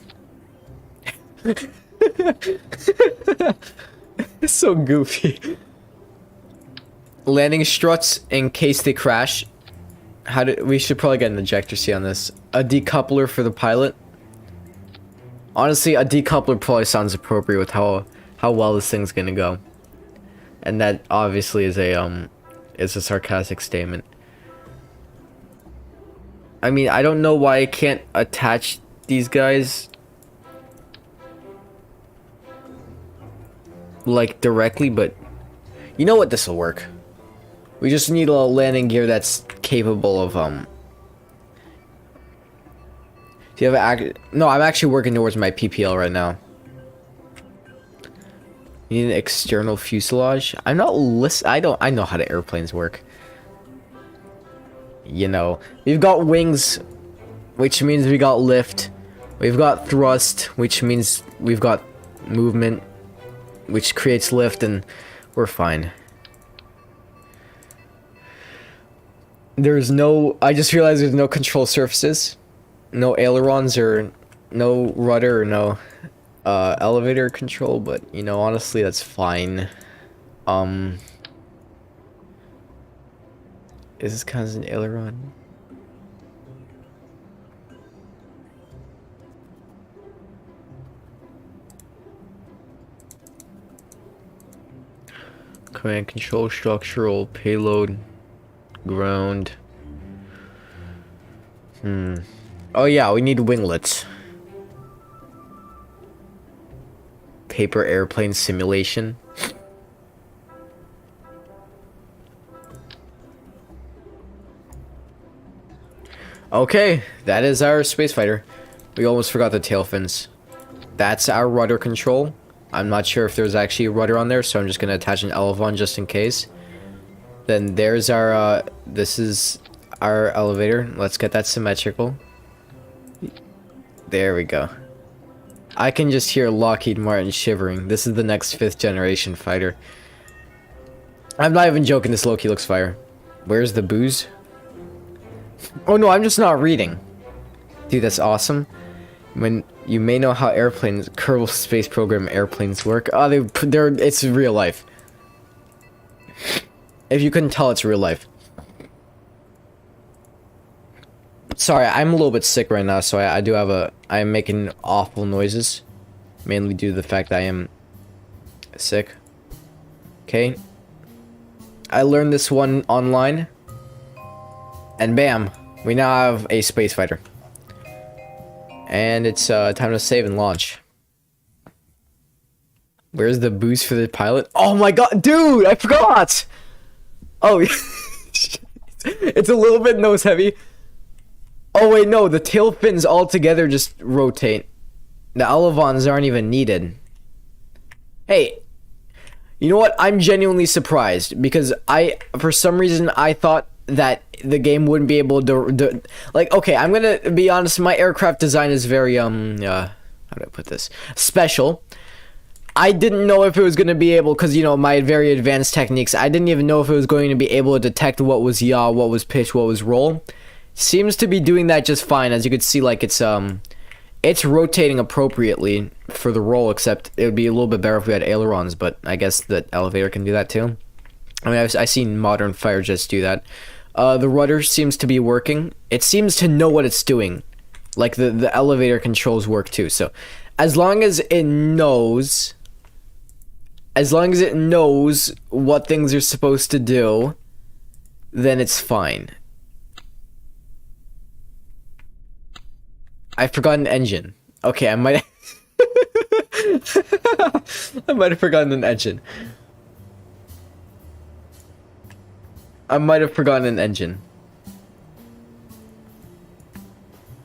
It's so goofy. Landing struts in case they crash. We should probably get an ejector seat on this. A decoupler for the pilot. Honestly, a decoupler probably sounds appropriate with how well this thing's gonna go. And that obviously is a sarcastic statement. I mean, I don't know why I can't attach these guys like directly, but you know what, this will work. We just need a landing gear that's capable of do you have no, I'm actually working towards my PPL right now. You need an external fuselage. I know how the airplanes work. You know, we've got wings, which means we got lift. We've got thrust, which means we've got movement, which creates lift, and we're fine. I just realized there's no control surfaces. No ailerons or no rudder or no elevator control, but you know, honestly, that's fine. Is this kind of an aileron? Command control, structural, payload, ground. Oh yeah, we need winglets. Paper airplane simulation. Okay, that is our space fighter. We almost forgot the tail fins. That's our rudder control. I'm not sure if there's actually a rudder on there, so I'm just gonna attach an elevon just in case. Then there's our this is our elevator. Let's get that symmetrical. There we go. I can just hear Lockheed Martin shivering. This is the next 5th generation fighter. I'm not even joking, this low-key looks fire. Where's the booze? Oh no, I'm just not reading. Dude, that's awesome. When you may know how airplanes, Kerbal Space Program airplanes work. Oh, it's real life. If you couldn't tell, it's real life. Sorry, I'm a little bit sick right now, so I am making awful noises. Mainly due to the fact that I am sick. Okay. I learned this one online. And bam, we now have a space fighter. And it's time to save and launch. Where's the boost for the pilot? Oh my god, dude, I forgot! Oh, it's a little bit nose heavy. Oh wait, no, the tail fins all together just rotate. The elevons aren't even needed. Hey, you know what? I'm genuinely surprised because for some reason, I thought that the game wouldn't be able to like, okay, I'm gonna be honest, my aircraft design is very, how do I put this? Special. I didn't know if it was going to be able, because, you know, my very advanced techniques, I didn't even know if it was going to be able to detect what was yaw, what was pitch, what was roll. Seems to be doing that just fine. As you can see, like, it's rotating appropriately for the roll, except it would be a little bit better if we had ailerons, but I guess the elevator can do that too. I mean, I've seen modern fighter jets do that. The rudder seems to be working. It seems to know what it's doing. Like, the elevator controls work too, so as long as it knows what things are supposed to do, then it's fine. I forgot an engine. Okay, I might I might have forgotten an engine.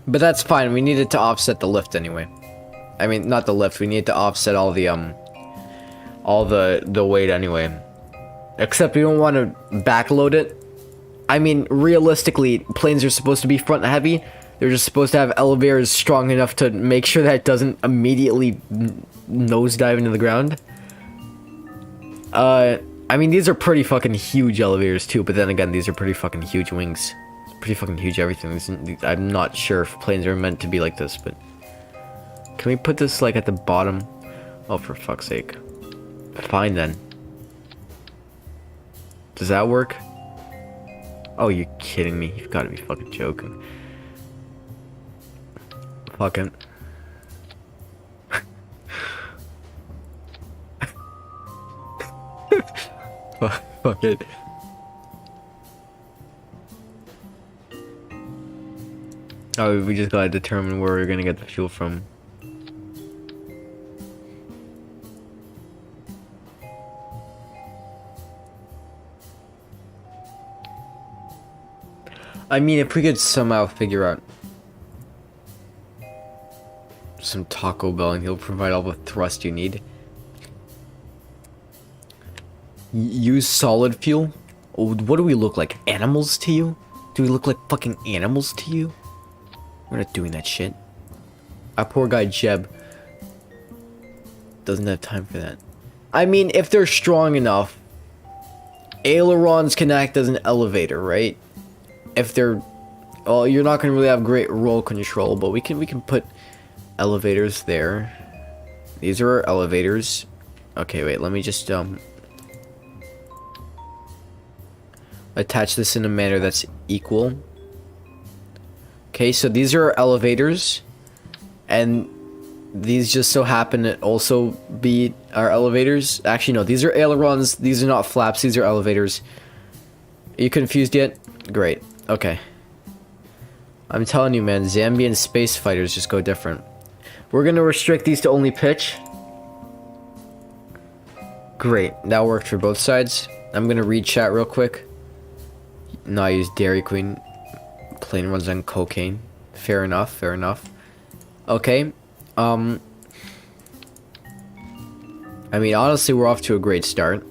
But that's fine, we needed to offset the lift anyway. I mean, not the lift. We need to offset all the weight anyway. Except we don't want to backload it. I mean, realistically, planes are supposed to be front heavy. They're just supposed to have elevators strong enough to make sure that it doesn't immediately nosedive into the ground. I mean, these are pretty fucking huge elevators too, but then again, these are pretty fucking huge wings. Pretty fucking huge everything. I'm not sure if planes are meant to be like this, but... Can we put this, like, at the bottom? Oh, for fuck's sake. Fine, then. Does that work? Oh, you're kidding me. You've got to be fucking joking. Fucking... Fuck it. Oh, we just gotta determine where we're gonna get the fuel from. I mean, if we could somehow figure out some Taco Bell and he'll provide all the thrust you need. Use solid fuel? Oh, what do we look like? Animals to you? Do we look like fucking animals to you? We're not doing that shit. Our poor guy Jeb doesn't have time for that. I mean, if they're strong enough, ailerons can act as an elevator, right? If they're... Well, you're not gonna really have great roll control, but we can put elevators there. These are our elevators. Okay, wait, let me just attach this in a manner that's equal. Okay, so these are our elevators, and these just so happen to also be our elevators. Actually, no, these are ailerons. These are not flaps. These are elevators. Are you confused yet? Great. Okay. I'm telling you, man, Zambian space fighters just go different. We're gonna restrict these to only pitch. Great. That worked for both sides. I'm gonna read chat real quick. No, I use Dairy Queen. Plane runs on cocaine. Fair enough, fair enough. Okay. I mean, honestly, we're off to a great start.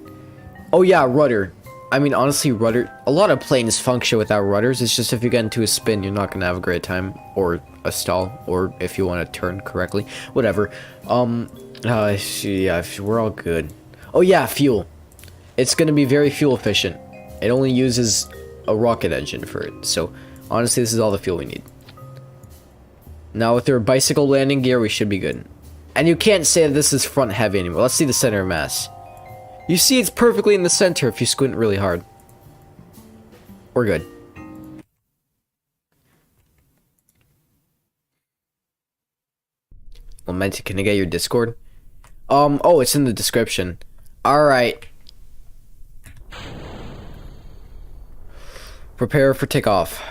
Oh yeah, rudder. I mean, honestly, rudder... A lot of planes function without rudders. It's just if you get into a spin, you're not gonna have a great time. Or a stall. Or if you want to turn correctly. Whatever. Yeah, we're all good. Oh yeah, fuel. It's gonna be very fuel efficient. It only uses a rocket engine for it. So, honestly, this is all the fuel we need. Now, with their bicycle landing gear, we should be good. And you can't say that this is front heavy anymore. Let's see the center of mass. You see it's perfectly in the center if you squint really hard. We're good. Well, Menti, can I get your Discord? Oh, it's in the description. Alright. Prepare for takeoff.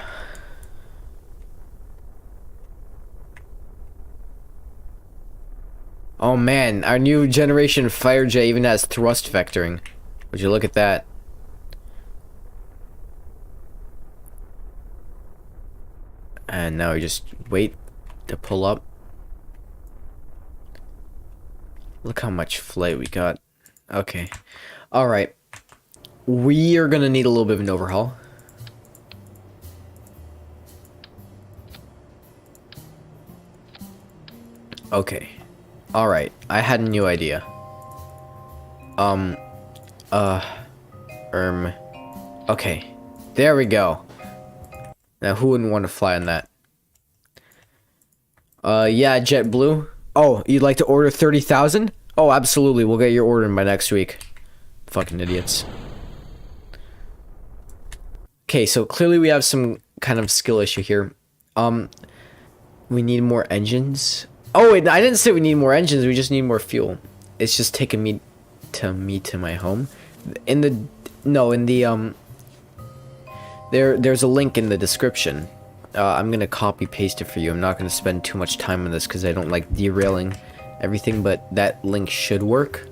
Oh man, our new generation fighter jet even has thrust vectoring. Would you look at that? And now we just wait to pull up. Look how much flight we got. Okay. Alright. We are gonna need a little bit of an overhaul. Okay. Alright, I had a new idea. Okay. There we go. Now, who wouldn't want to fly on that? Yeah, JetBlue. Oh, you'd like to order 30,000? Oh, absolutely. We'll get your order in by next week. Fucking idiots. Okay, so clearly we have some kind of skill issue here. We need more engines. Oh, wait, I didn't say we need more engines. We just need more fuel. It's just taking me to my home. There's a link in the description. I'm gonna copy paste it for you. I'm not gonna spend too much time on this because I don't like derailing everything, but that link should work.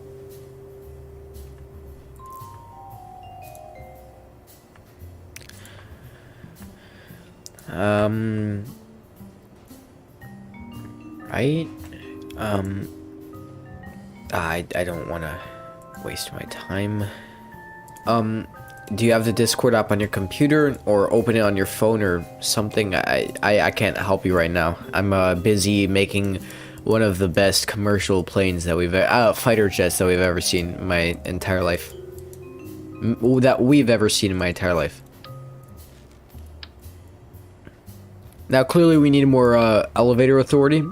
Right? I don't want to waste my time. Do you have the Discord app on your computer or open it on your phone or something? I can't help you right now. I'm busy making one of the best commercial planes that fighter jets that we've ever seen in my entire life. That we've ever seen in my entire life. Now clearly we need more elevator authority.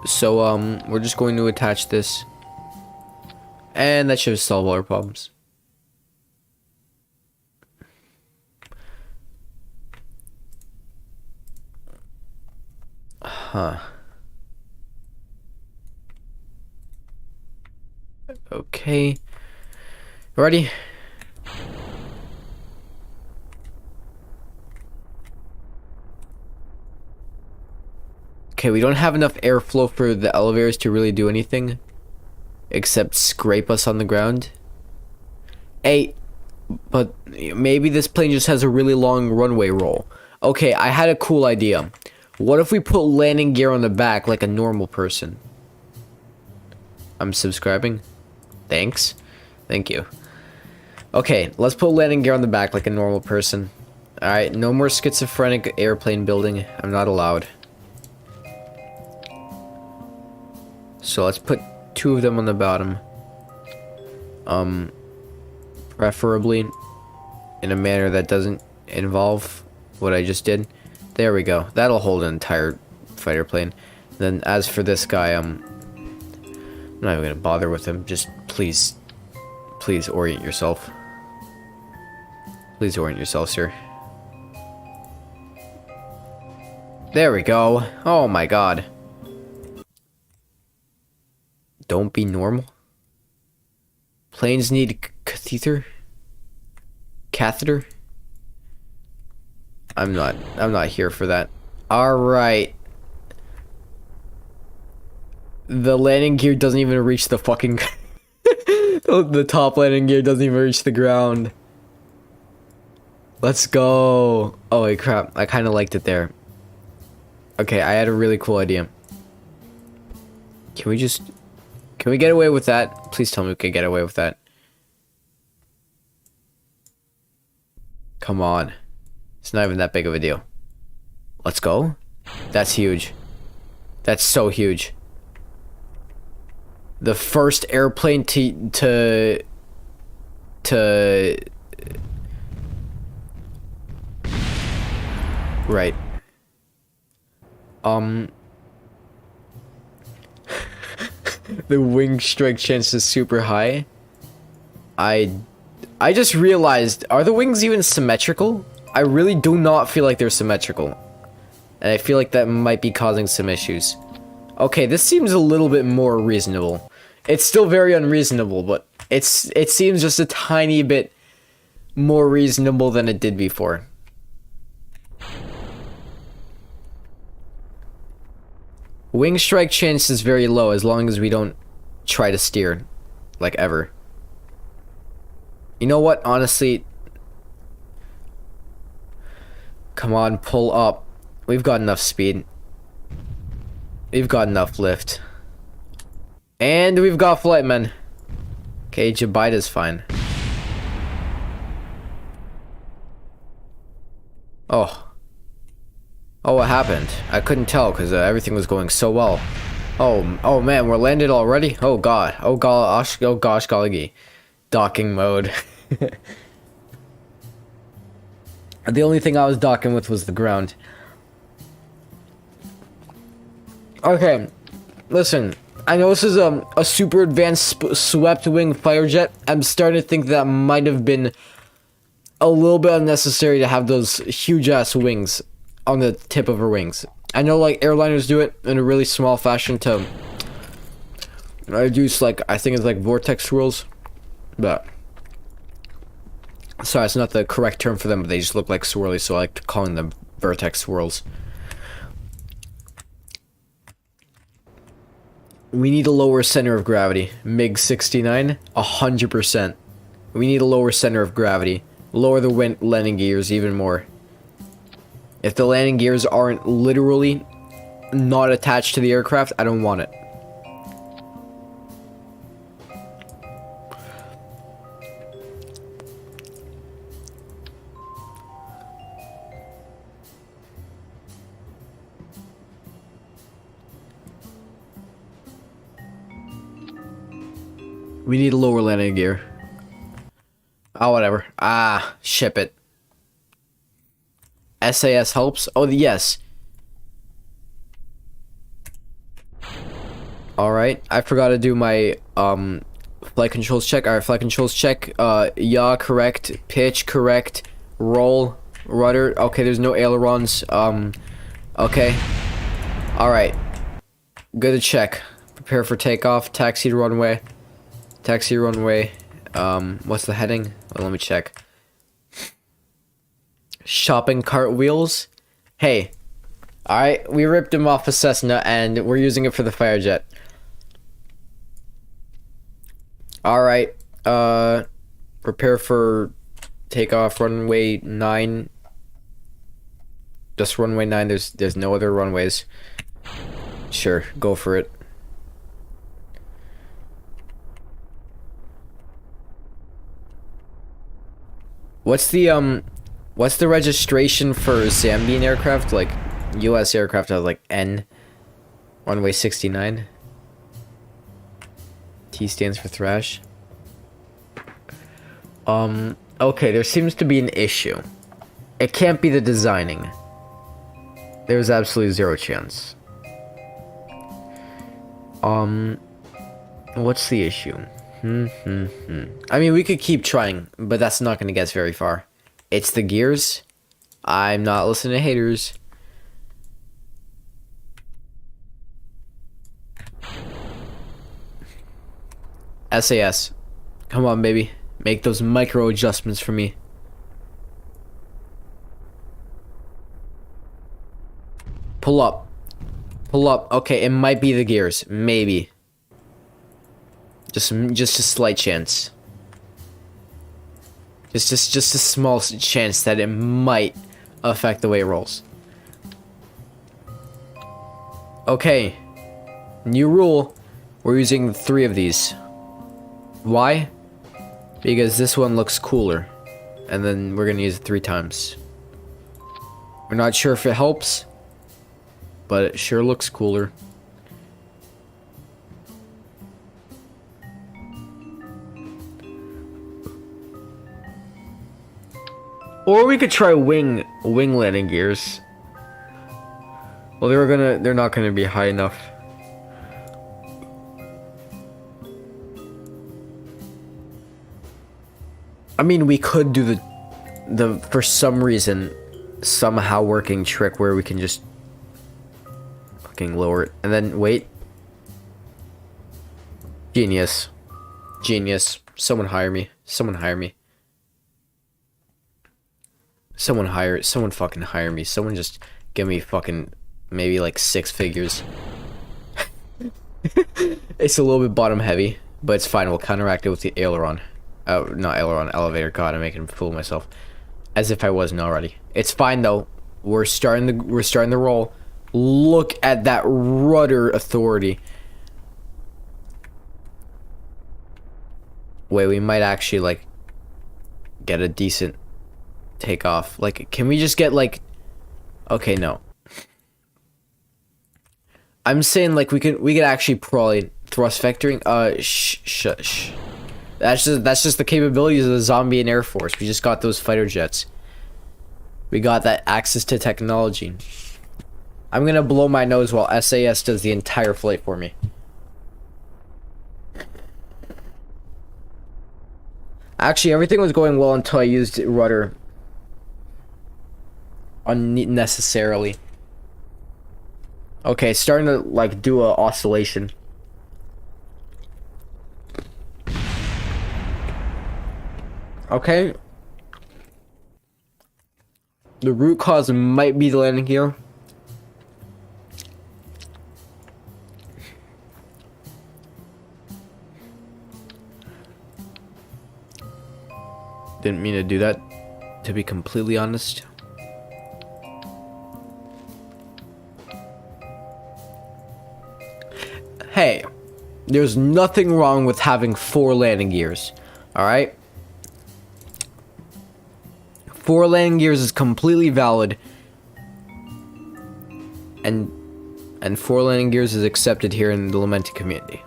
So we're just going to attach this. And that should solve all our problems. Huh. Okay. Ready? Okay, we don't have enough airflow for the elevators to really do anything. Except scrape us on the ground. Hey, but maybe this plane just has a really long runway roll. Okay, I had a cool idea. What if we put landing gear on the back like a normal person? I'm subscribing. Thanks. Thank you. Okay, let's put landing gear on the back like a normal person. Alright, no more schizophrenic airplane building. I'm not allowed. So let's put 2 of them on the bottom. Preferably in a manner that doesn't involve what I just did. There we go. That'll hold an entire fighter plane. Then as for this guy, I'm not even gonna bother with him. Just please orient yourself. Please orient yourself, sir. There we go. Oh my god. Don't be normal. Planes need catheter. I'm not here for that. All right. The landing gear doesn't even reach the fucking the top landing gear doesn't even reach the ground. Let's go. Oh wait, crap. I kind of liked it there. Okay, I had a really cool idea. Can we get away with that? Please tell me we can get away with that. Come on. It's not even that big of a deal. Let's go. That's huge. That's so huge. The first airplane to right. The wing strike chance is super high. I just realized, are the wings even symmetrical? I really do not feel like they're symmetrical. And I feel like that might be causing some issues. Okay, this seems a little bit more reasonable. It's still very unreasonable, but it seems just a tiny bit more reasonable than it did before. Wing strike chance is very low as long as we don't try to steer, like ever. You know what, honestly, come on, pull up. We've got enough speed. We've got enough lift. And we've got flight, man. Okay, Jabita's fine. Oh. Oh, what happened? I couldn't tell because everything was going so well. Oh man, we're landed already? Oh god. Oh gosh, golly. Docking mode. The only thing I was docking with was the ground. Okay, listen. I know this is a super advanced swept wing fighter jet. I'm starting to think that might have been a little bit unnecessary to have those huge ass wings on the tip of her wings. I know like airliners do it in a really small fashion to reduce, like, I think it's like vortex swirls, but sorry, it's not the correct term for them, but they just look like swirly, so I like calling them vortex swirls. We need a lower center of gravity. MiG-69, 100%. We need a lower center of gravity. Lower the landing gears even more. If the landing gears aren't literally not attached to the aircraft, I don't want it. We need a lower landing gear. Oh, whatever. Ah, ship it. SAS helps? Oh, yes. Alright, I forgot to do my, flight controls check. Alright, flight controls check. Yaw, correct. Pitch, correct. Roll, rudder. Okay, there's no ailerons. Okay. Alright. Good to check. Prepare for takeoff. Taxi to runway. Taxi runway. What's the heading? Well, let me check. Shopping cart wheels. Hey. Alright, we ripped him off a Cessna and we're using it for the Firejet. Alright, prepare for takeoff, runway 9. Just runway 9, there's no other runways. Sure, go for it. What's the registration for Zambian aircraft? Like, US aircraft has like N. Runway 69. T stands for thrash. Okay, there seems to be an issue. It can't be the designing. There's absolutely zero chance. What's the issue? I mean, we could keep trying, but that's not gonna get us very far. It's the gears. I'm not listening to haters. SAS. Come on, baby. Make those micro adjustments for me. Pull up. Pull up. Okay, it might be the gears. Maybe. Just a slight chance. Just a small chance that it might affect the way it rolls. Okay. New rule. We're using 3 of these. Why? Because this one looks cooler. And then we're gonna use it 3 times. We're not sure if it helps, but it sure looks cooler. Or we could try wing landing gears. Well, they're not gonna be high enough. I mean, we could do the for some reason, somehow working trick where we can just fucking lower it and then wait. Genius. Genius. Someone hire me. Someone hire me. Someone fucking hire me. Someone just give me fucking maybe like 6 figures. It's a little bit bottom heavy, but it's fine. We'll counteract it with the aileron. Not aileron, elevator. God, I'm making a fool of myself. As if I wasn't already. It's fine though. We're starting the roll. Look at that rudder authority. Wait, we might actually like get a decent takeoff. Like, can we just get like? Okay, no. I'm saying like we could actually probably thrust vectoring. Shush. That's just the capabilities of the Zambian Air Force. We just got those fighter jets. We got that access to technology. I'm gonna blow my nose while SAS does the entire flight for me. Actually, everything was going well until I used rudder unnecessarily. Okay, starting to like do a oscillation. Okay. The root cause might be the landing gear. Didn't mean to do that, to be completely honest. Hey, there's nothing wrong with having 4 landing gears, alright? 4 landing gears is completely valid, and 4 landing gears is accepted here in the Lamented community.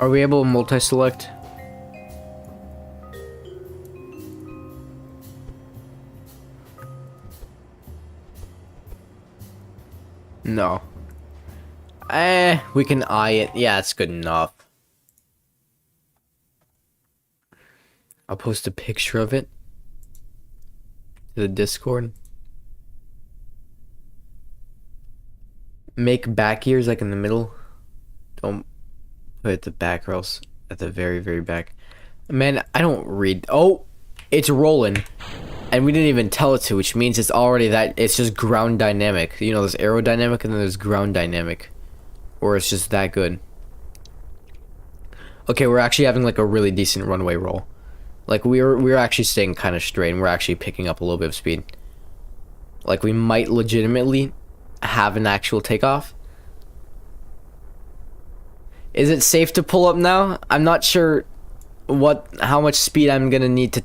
Are we able to multi-select? No. We can eye it. Yeah, it's good enough. I'll post a picture of it to the Discord. Make back ears like in the middle. Don't put it at the back or else at the very, very back. Man, I don't read. Oh, it's rolling. And we didn't even tell it to, which means it's already that, it's just ground dynamic. You know, there's aerodynamic and then there's ground dynamic. Or it's just that good. Okay, we're actually having like a really decent runway roll. Like we're actually staying kind of straight and we're actually picking up a little bit of speed. Like we might legitimately have an actual takeoff. Is it safe to pull up now? I'm not sure how much speed I'm gonna need to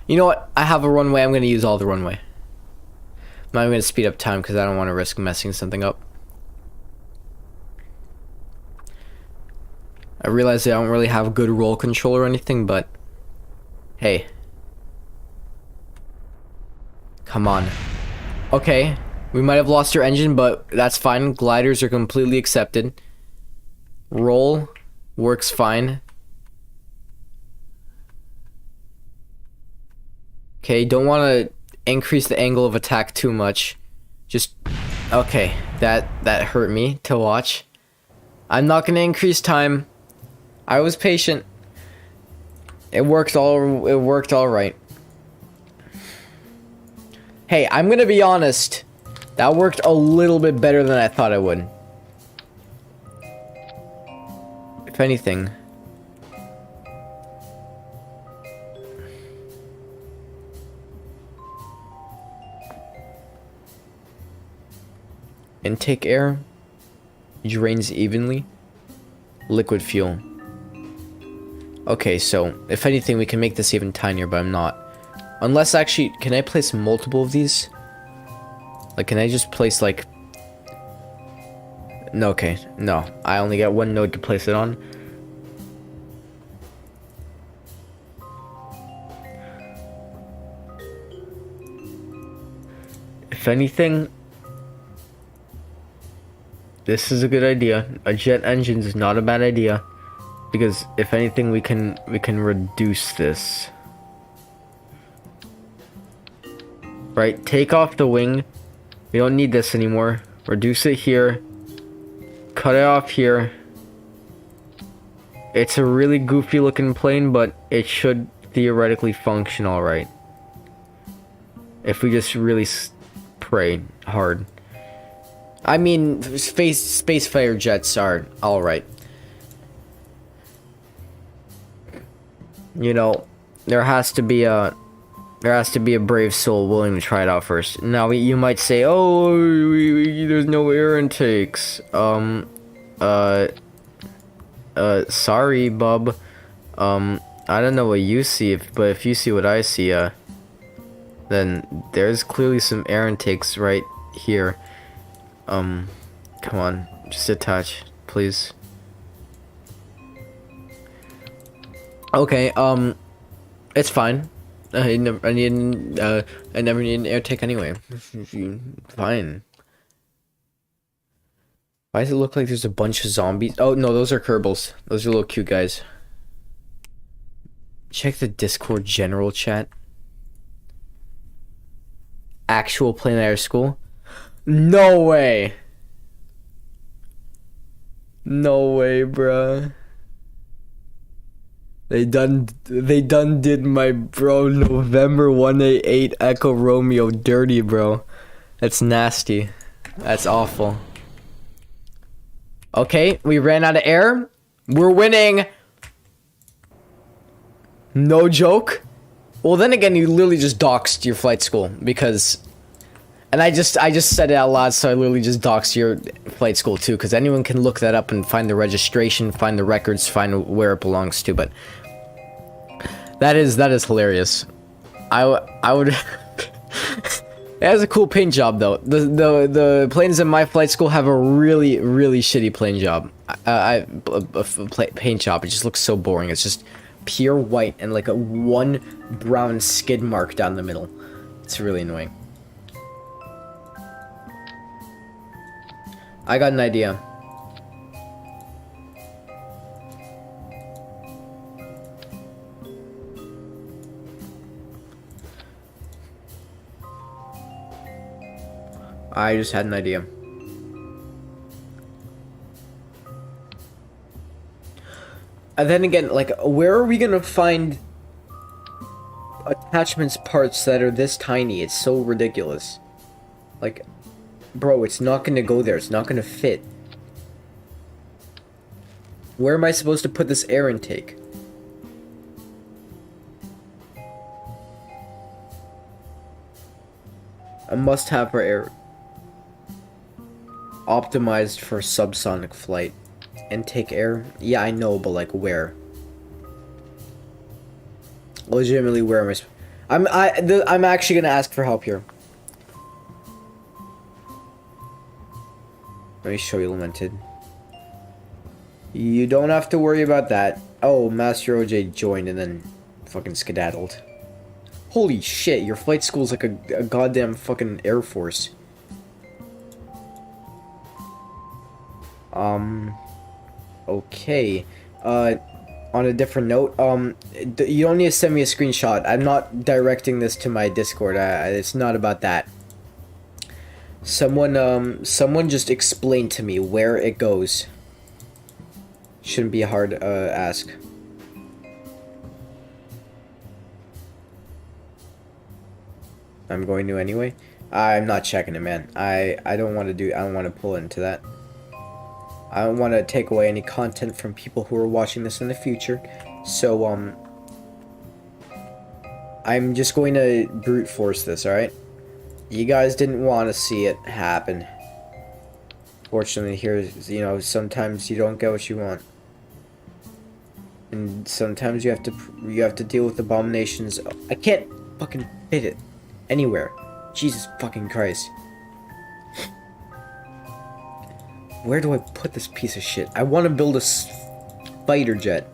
you know what? I have a runway. I'm gonna use all the runway. I'm not gonna speed up time because I don't want to risk messing something up. I realize I don't really have good roll control or anything, but hey. Come on. Okay. We might have lost our engine, but that's fine. Gliders are completely accepted. Roll works fine. Okay, don't want to increase the angle of attack too much. Just okay. That hurt me to watch. I'm not going to increase time. I was patient. It worked all right. Hey, I'm going to be honest. That worked a little bit better than I thought it would. If anything. Intake air. Drains evenly. Liquid fuel. Okay, so if anything we can make this even tinier, but I'm not. Unless actually, can I place multiple of these? Like, can I just place like... No, okay. No, I only got one node to place it on. If anything, this is a good idea. A jet engine is not a bad idea, because if anything, we can reduce this. Right, take off the wing. We don't need this anymore. Reduce it here. Cut it off here. It's a really goofy looking plane, but it should theoretically function alright. If we just really pray hard. I mean, space fire jets are alright. You know, there has to be a brave soul willing to try it out first. Now, you might say, oh, there's no air intakes. Sorry, bub. I don't know what you see, but if you see what I see, then there's clearly some air intakes right here. Come on, just attach, please. Okay, it's fine. I never need an air take anyway. Fine. Why does it look like there's a bunch of zombies? Oh no, those are Kerbals. Those are little cute guys. Check the Discord general chat. Actual plane air school? No way. No way, bruh. They done did my bro November 188 Echo Romeo dirty, bro. That's nasty. That's awful. Okay, we ran out of air. We're winning. No joke. Well, then again, you literally just doxed your flight school because... And I just said it out loud, so I literally just doxed your flight school too, because anyone can look that up and find the registration, find the records, find where it belongs to, but... That is hilarious. I would... It has a cool paint job though. The planes in my flight school have a really shitty plane job. paint job. It just looks so boring. It's just pure white and like a one brown skid mark down the middle. It's really annoying. I got an idea. I just had an idea. And then again, like, where are we gonna find attachments parts that are this tiny? It's so ridiculous. Like, bro, it's not gonna go there. It's not gonna fit. Where am I supposed to put this air intake? A must-have for air. Optimized for subsonic flight. Intake air? Yeah, I know, but like where? Legitimately, where am I? I'm actually gonna ask for help here. Let me show you Lamented. You don't have to worry about that. Oh, Master OJ joined and then fucking skedaddled. Holy shit, your flight school's like a goddamn fucking Air Force. Okay. On a different note, you don't need to send me a screenshot. I'm not directing this to my Discord. It's not about that. Someone just explain to me where it goes. Shouldn't be a hard ask. I'm going to anyway. I'm not checking it, man. I don't want to pull into that. I don't want to take away any content from people who are watching this in the future. So I'm just going to brute force this, alright? You guys didn't want to see it happen. Fortunately, here's, you know, sometimes you don't get what you want. And sometimes you have to deal with abominations. I can't fucking fit it anywhere. Jesus fucking Christ. Where do I put this piece of shit? I want to build a fighter jet.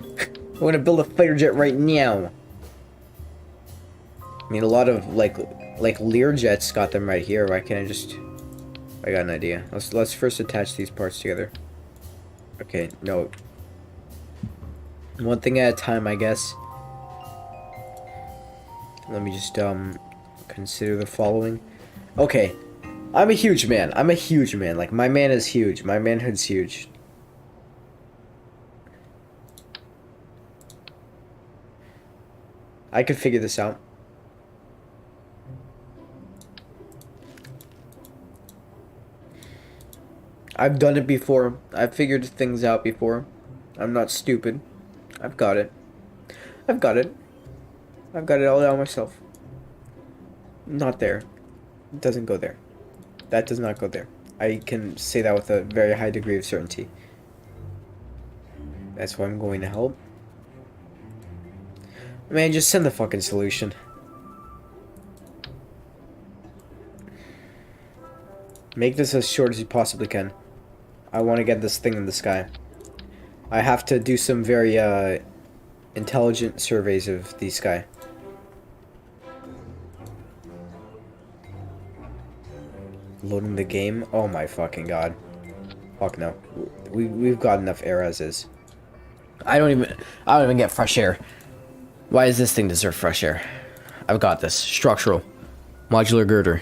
I want to build a fighter jet right now. I mean, a lot of like Learjets got them right here. Why can't I just? I got an idea. Let's first attach these parts together. Okay, no. One thing at a time, I guess. Let me just consider the following. Okay. I'm a huge man. I'm a huge man. Like, my man is huge. My manhood's huge. I could figure this out. I've done it before. I've figured things out before. I'm not stupid. I've got it. I've got it. I've got it all down myself. Not there. It doesn't go there. That does not go there. I can say that with a very high degree of certainty. That's why I'm going to help. Man, just send the fucking solution. Make this as short as you possibly can. I want to get this thing in the sky. I have to do some very intelligent surveys of the sky. Loading the game? Oh my fucking god. Fuck no. We've got enough air as is. I don't even get fresh air. Why does this thing deserve fresh air? I've got this. Structural. Modular girder.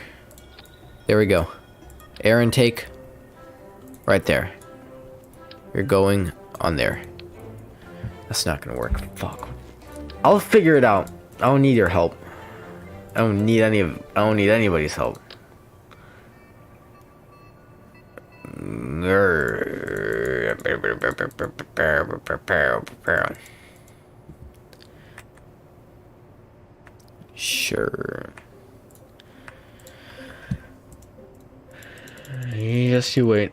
There we go. Air intake. Right there. You're going on there. That's not gonna work. Fuck. I'll figure it out. I don't need your help. I don't need anybody's help. Sure. Yes, you wait.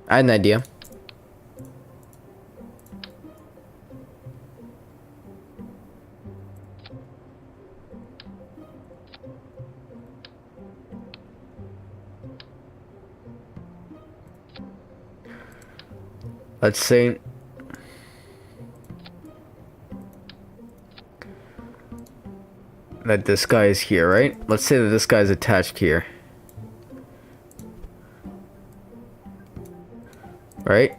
I had an idea. Let's say that this guy is here, right? Let's say that this guy is attached here. Right?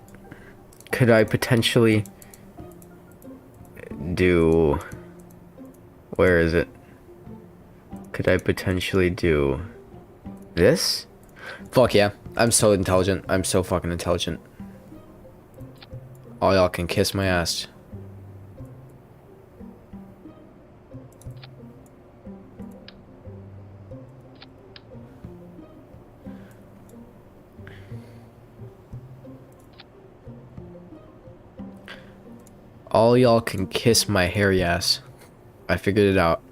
Could I potentially do... Where is it? Could I potentially do this? Fuck yeah. I'm so intelligent. I'm so fucking intelligent. All y'all can kiss my ass. All y'all can kiss my hairy ass. I figured it out.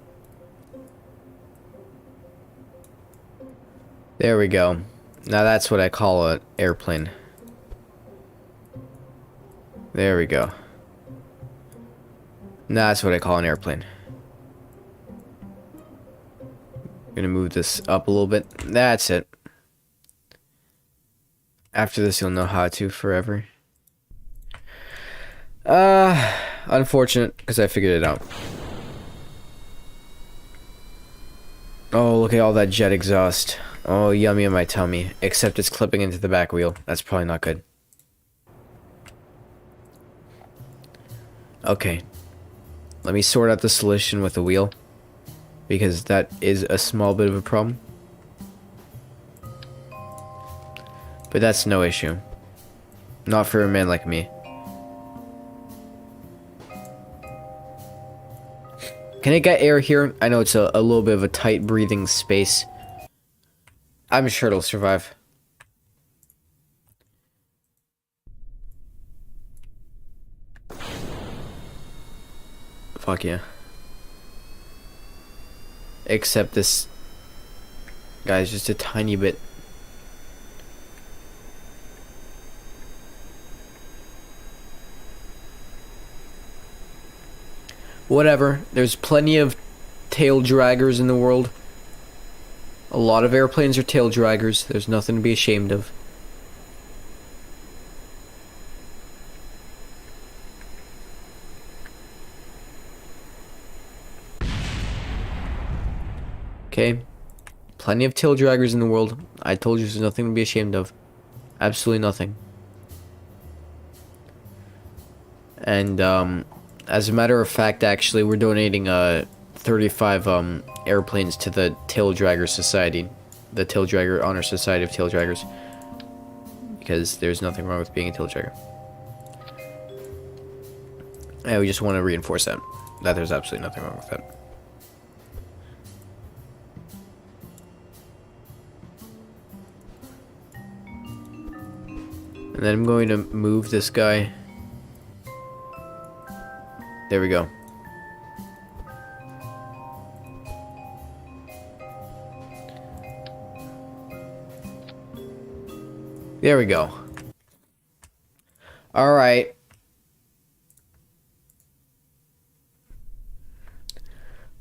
There we go. Now that's what I call an airplane. There we go. Now that's what I call an airplane. Gonna move this up a little bit. That's it. After this, you'll know how to forever. Unfortunate, because I figured it out. Oh, look at all that jet exhaust. Oh, yummy in my tummy. Except it's clipping into the back wheel. That's probably not good. Okay. Let me sort out the solution with the wheel. Because that is a small bit of a problem. But that's no issue. Not for a man like me. Can it get air here? I know it's a little bit of a tight breathing space. I'm sure it'll survive. Fuck yeah. Except this guy's just a tiny bit. Whatever. There's plenty of tail draggers in the world. A lot of airplanes are tail draggers. There's nothing to be ashamed of. Okay. Plenty of tail draggers in the world. I told you there's nothing to be ashamed of. Absolutely nothing. And, as a matter of fact, actually, we're donating 35 airplanes to the Tail Dragger Society, the Tail Dragger Honor Society of Tail Draggers, because there's nothing wrong with being a tail dragger. And we just want to reinforce that there's absolutely nothing wrong with that. And then I'm going to move this guy. There we go. There we go. All right.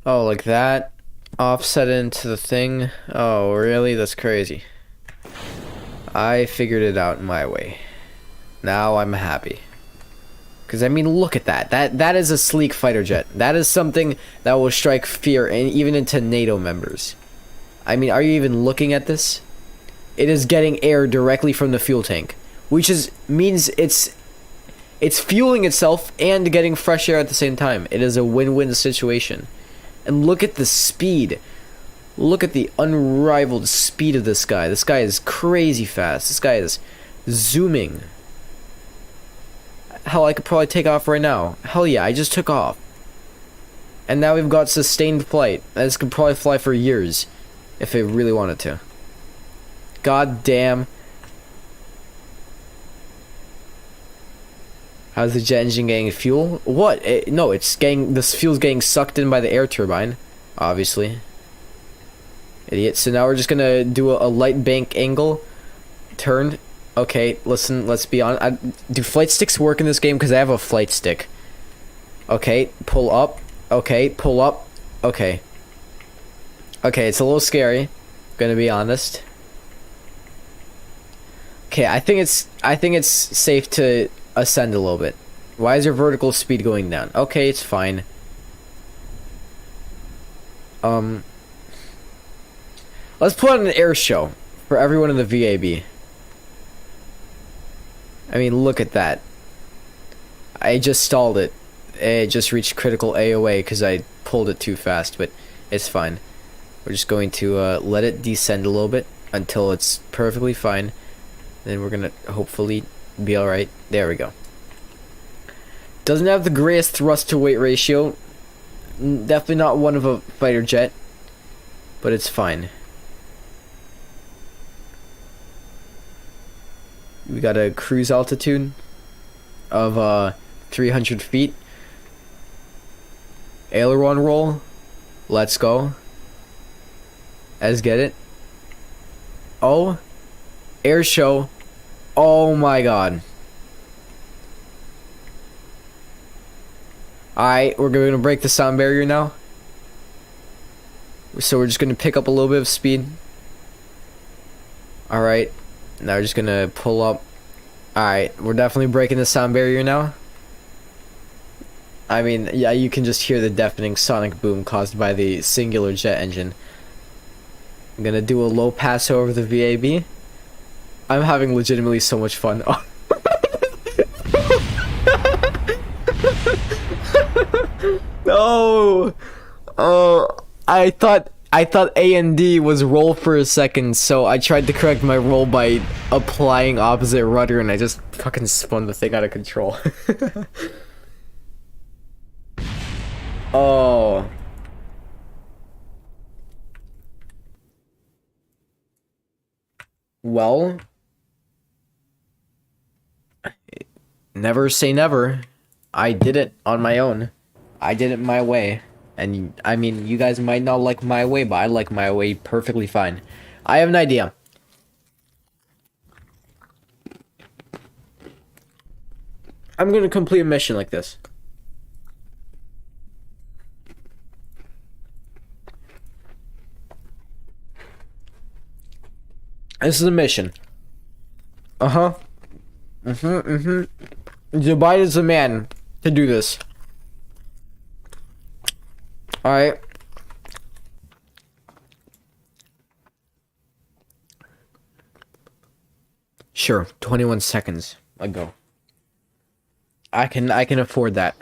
Oh, like that? Offset into the thing? Oh, really? That's crazy. I figured it out my way. Now I'm happy. Because, I mean, look at that. That is a sleek fighter jet. That is something that will strike fear even into NATO members. I mean, are you even looking at this? It is getting air directly from the fuel tank. Which means it's fueling itself and getting fresh air at the same time. It is a win-win situation. And look at the speed. Look at the unrivaled speed of this guy. This guy is crazy fast. This guy is zooming. Hell, I could probably take off right now. Hell yeah, I just took off. And now we've got sustained flight. This could probably fly for years if it really wanted to. God damn. How's the jet engine getting fuel? What? No, it's getting... This fuel's getting sucked in by the air turbine. Obviously. Idiot. So now we're just gonna do a light bank angle. Turn. Okay, listen, let's be honest. Do flight sticks work in this game? Because I have a flight stick. Okay, pull up. Okay, pull up. Okay. Okay, it's a little scary. Gonna be honest. Okay, I think it's safe to ascend a little bit. Why is your vertical speed going down? Okay, it's fine. Let's put on an air show for everyone in the VAB. I mean, look at that. I just stalled it. It just reached critical AOA because I pulled it too fast, but it's fine. We're just going to let it descend a little bit until it's perfectly fine. Then we're gonna hopefully be alright. There we go. Doesn't have the greatest thrust to weight ratio. Definitely not one of a fighter jet, but it's fine. We got a cruise altitude of 300 feet. Aileron roll. Let's go. Let's get it. Oh, air show. Oh my god. Alright, we're going to break the sound barrier now. So we're just going to pick up a little bit of speed. Alright, now we're just going to pull up. Alright, we're definitely breaking the sound barrier now. I mean, yeah, you can just hear the deafening sonic boom caused by the singular jet engine. I'm going to do a low pass over the VAB. I'm having legitimately so much fun. No. I thought A and D was roll for a second, so I tried to correct my roll by applying opposite rudder, and I just fucking spun the thing out of control. Oh. Well, never say never. I did it on my own. I did it my way. And, I mean, you guys might not like my way, but I like my way perfectly fine. I have an idea. I'm gonna complete a mission like this. This is a mission. Dubai is the man to do this. Alright. Sure, 21 seconds ago. I can afford that.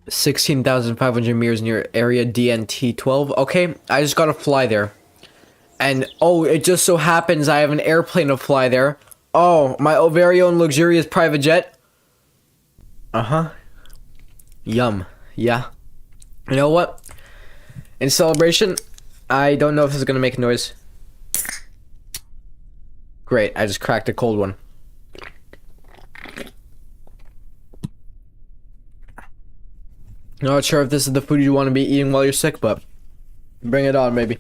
$16,500 meters near area DNT-12. Okay, I just gotta fly there. And, oh, it just so happens I have an airplane to fly there. Oh, my very own luxurious private jet. Yum. Yeah. You know what? In celebration, I don't know if this is gonna make noise. Great, I just cracked a cold one. Not sure if this is the food you want to be eating while you're sick, but bring it on, baby.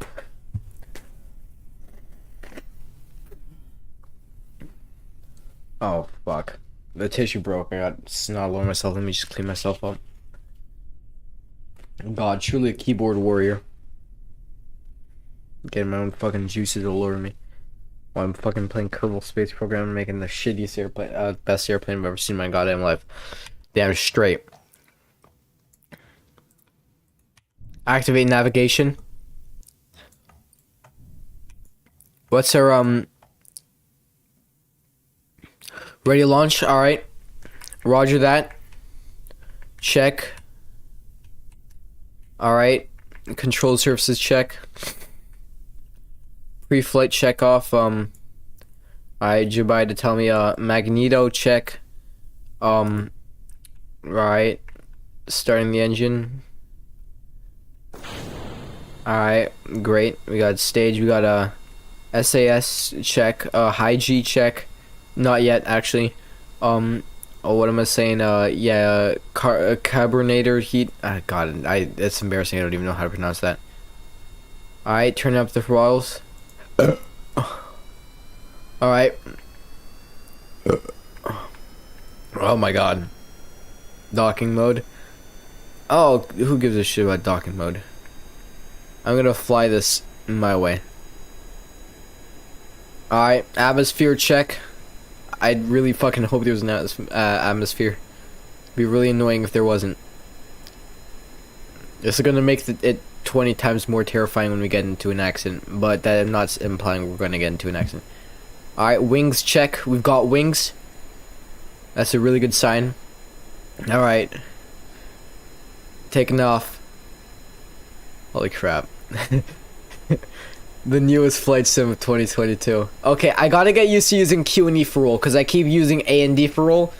Oh, fuck. The tissue broke. I got snot all over myself. Let me just clean myself up. God, truly a keyboard warrior. Getting my own fucking juices all over me. While I'm fucking playing Kerbal Space Program, making the shittiest airplane, best airplane I've ever seen in my goddamn life. Damn straight. Activate navigation. What's our, ready to launch? Alright. Roger that. Check. Alright. Control surfaces check. Pre-flight check off. Alright, Dubai to tell me, magneto check. Right. Starting the engine. Alright, great. We got stage, we got a SAS check, high G check. Not yet, actually. Oh, what am I saying? Yeah, carbonator heat. God, it's embarrassing. I don't even know how to pronounce that. Alright, turn up the throttles. Alright. Oh my god. Docking mode. Oh, who gives a shit about docking mode? I'm gonna fly this my way. Alright, atmosphere check. I'd really fucking hope there was an atmosphere. It'd be really annoying if there wasn't. This is gonna make it 20 times more terrifying when we get into an accident, but that I'm not implying we're gonna get into an accident. Alright, wings check. We've got wings. That's a really good sign. Alright. Taking off. Holy crap. The newest flight sim of 2022. Okay, I gotta get used to using Q and E for roll, because I keep using A and D for roll.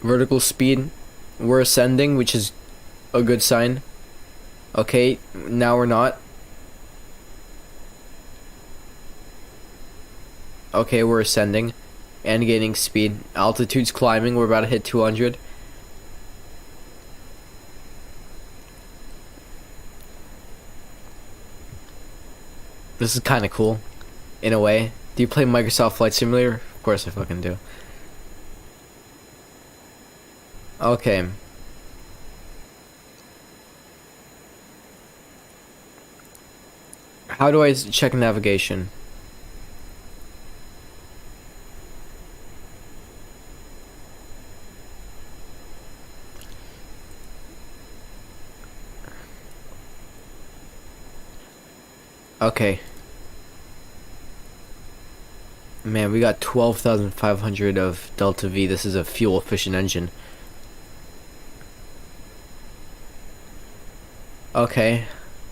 Vertical speed. We're ascending, which is a good sign. Okay, now we're not. Okay, we're ascending and gaining speed. Altitude's climbing. We're about to hit 200. This is kind of cool, in a way. Do you play Microsoft Flight Simulator? Of course I fucking do. Okay. How do I check navigation? Okay. Man, we got 12,500 of Delta V. This is a fuel efficient engine. Okay.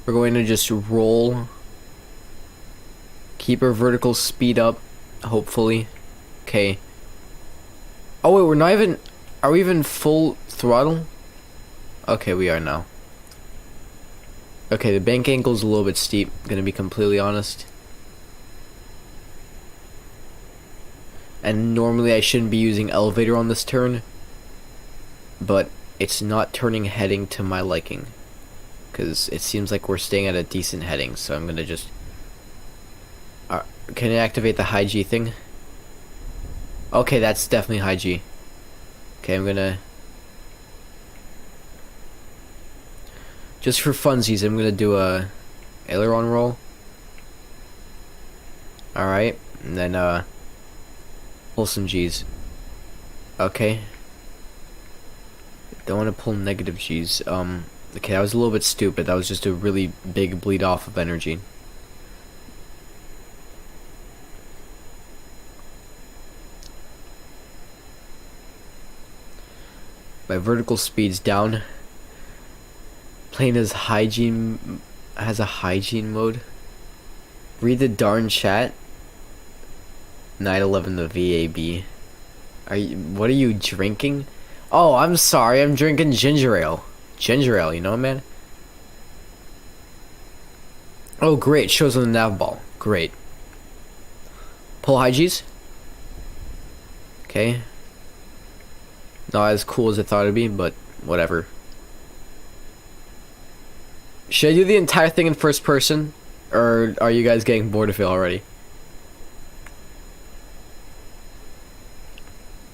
We're going to just roll. Keep our vertical speed up, hopefully. Okay. Oh wait, we're not even... Are we even full throttle? Okay, we are now. Okay, the bank angle's a little bit steep, gonna be completely honest. And normally I shouldn't be using elevator on this turn, but it's not turning heading to my liking, because it seems like we're staying at a decent heading, so I'm gonna just... can I activate the high G thing? Okay, that's definitely high G. Okay, I'm gonna... Just for funsies, I'm gonna do a aileron roll. Alright, and then pull some G's. Okay. Don't want to pull negative G's. Okay, that was a little bit stupid. That was just a really big bleed off of energy. My vertical speed's down. Plane has hygiene, has a hygiene mode. Read the darn chat. 911 the VAB. What are you drinking? Oh, I'm sorry, I'm drinking ginger ale. Ginger ale, you know, man? Oh, great, shows on the nav ball. Great. Pull high G's. Okay. Not as cool as I thought it'd be, but whatever. Should I do the entire thing in first person? Or are you guys getting bored of it already?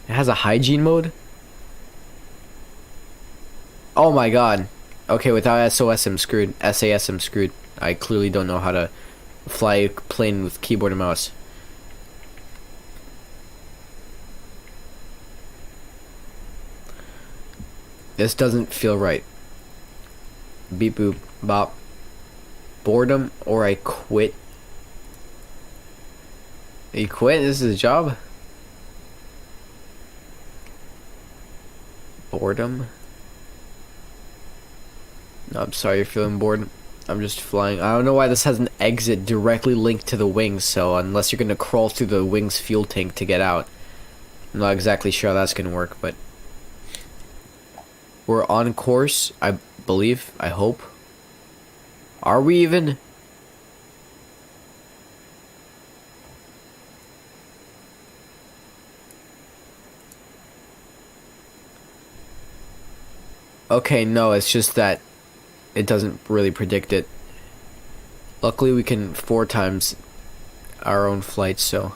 It has a hygiene mode? Oh my god. Okay, without SOS I'm screwed. SAS I'm screwed. I clearly don't know how to fly a plane with keyboard and mouse. This doesn't feel right. Beep boop bop. Boredom or I quit. You quit? This is a job? Boredom? No, I'm sorry you're feeling bored. I'm just flying. I don't know why this has an exit directly linked to the wings, so unless you're gonna crawl through the wings fuel tank to get out. I'm not exactly sure how that's gonna work, but we're on course, I believe, I hope. Are we even? Okay, no, it's just that it doesn't really predict it. Luckily we can 4 times our own flight, so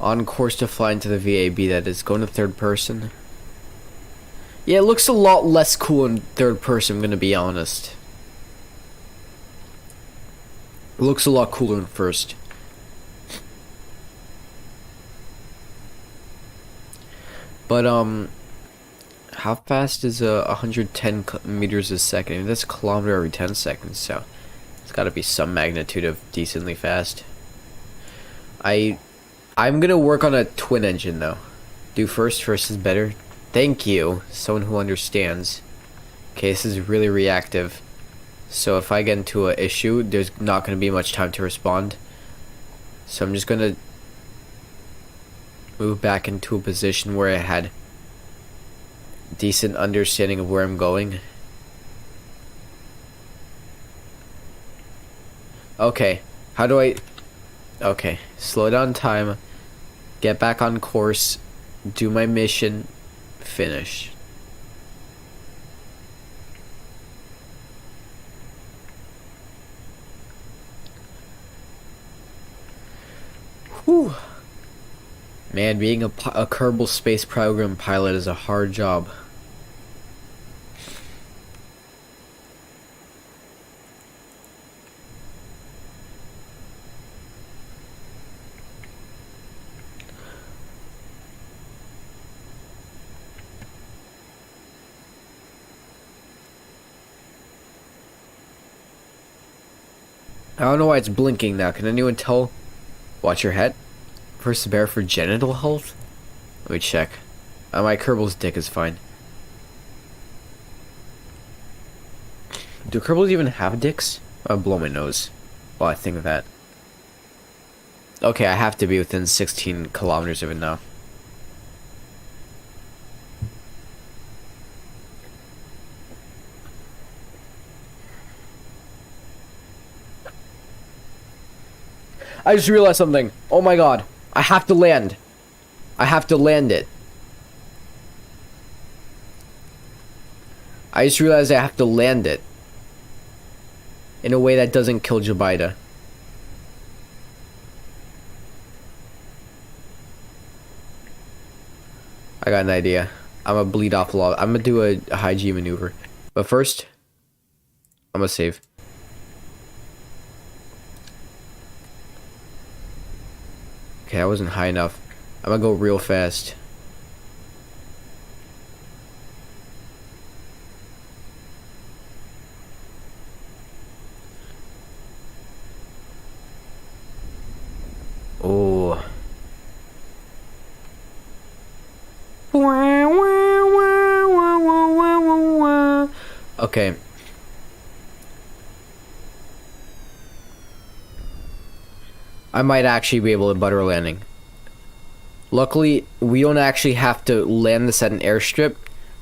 On course to fly into the VAB, that is. Going to third person. Yeah, it looks a lot less cool in third person, I'm gonna be honest. It looks a lot cooler in first. But, how fast is 110 meters a second? That's a kilometer every 10 seconds, so it's gotta be some magnitude of decently fast. I'm gonna work on a twin engine, though. Do first is better. Thank you, someone who understands. Okay, this is really reactive. So if I get into an issue, there's not gonna be much time to respond. So I'm just gonna move back into a position where I had decent understanding of where I'm going. Okay, how do I... Okay, slow down time, get back on course, do my mission, finish. Whew. Man, being a Kerbal Space Program pilot is a hard job. I don't know why it's blinking now. Can anyone tell? Watch your head. First the bear for genital health? Let me check. My Kerbal's dick is fine. Do Kerbals even have dicks? I'll blow my nose while I think of that. Okay, I have to be within 16 kilometers of it now. I just realized something. Oh my god. I have to land. I have to land it. I just realized I have to land it in a way that doesn't kill Jabida. I got an idea. I'm gonna bleed off a lot. I'm gonna do a high G maneuver. But first, I'm gonna save. Okay, I wasn't high enough. I'm gonna go real fast. Oh. Okay. I might actually be able to butter landing. Luckily, we don't actually have to land this at an airstrip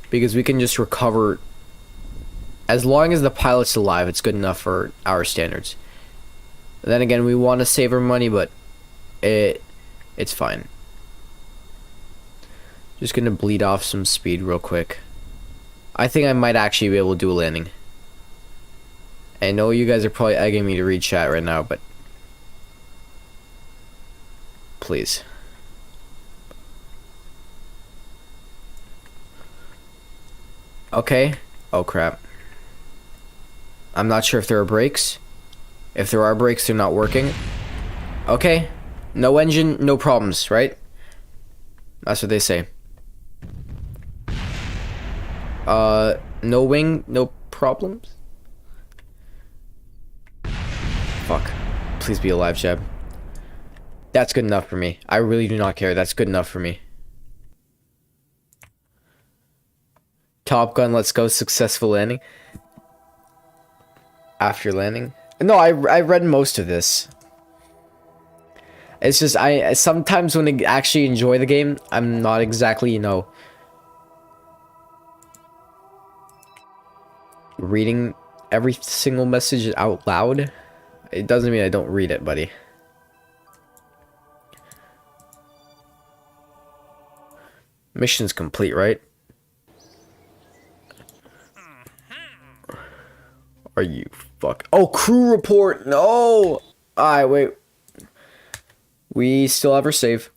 because we can just recover. As long as the pilot's alive, it's good enough for our standards. Then again, we want to save our money, but it's fine. Just gonna bleed off some speed real quick. I think I might actually be able to do a landing. I know you guys are probably egging me to read chat right now, but please. Okay. Oh crap. I'm not sure if there are brakes. If there are brakes, they're not working. Okay. No engine, no problems, right? That's what they say. No wing, no problems? Fuck. Please be alive, Jeb. That's good enough for me. I really do not care. That's good enough for me. Top Gun, let's go. Successful landing. After landing. No, I read most of this. It's just, I sometimes when I actually enjoy the game, I'm not exactly, you know, reading every single message out loud. It doesn't mean I don't read it, buddy. Mission's complete, right? Are you fuck? Oh, crew report. No. Alright, wait. We still have our save.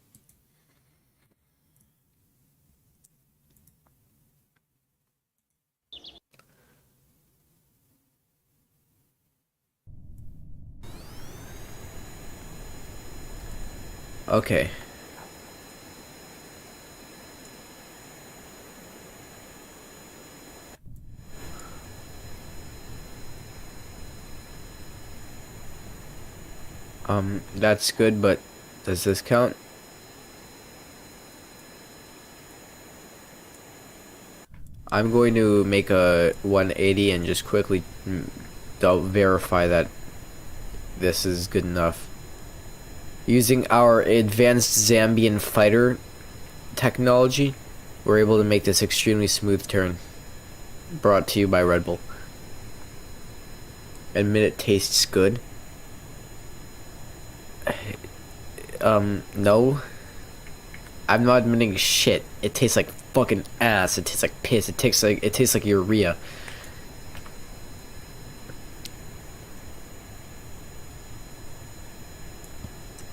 Okay. That's good, but does this count? I'm going to make a 180 and just quickly verify that this is good enough. Using our advanced Zambian fighter technology, we're able to make this extremely smooth turn. Brought to you by Red Bull. Admit it tastes good. No. I'm not admitting shit. It tastes like fucking ass. It tastes like piss. It tastes like urea.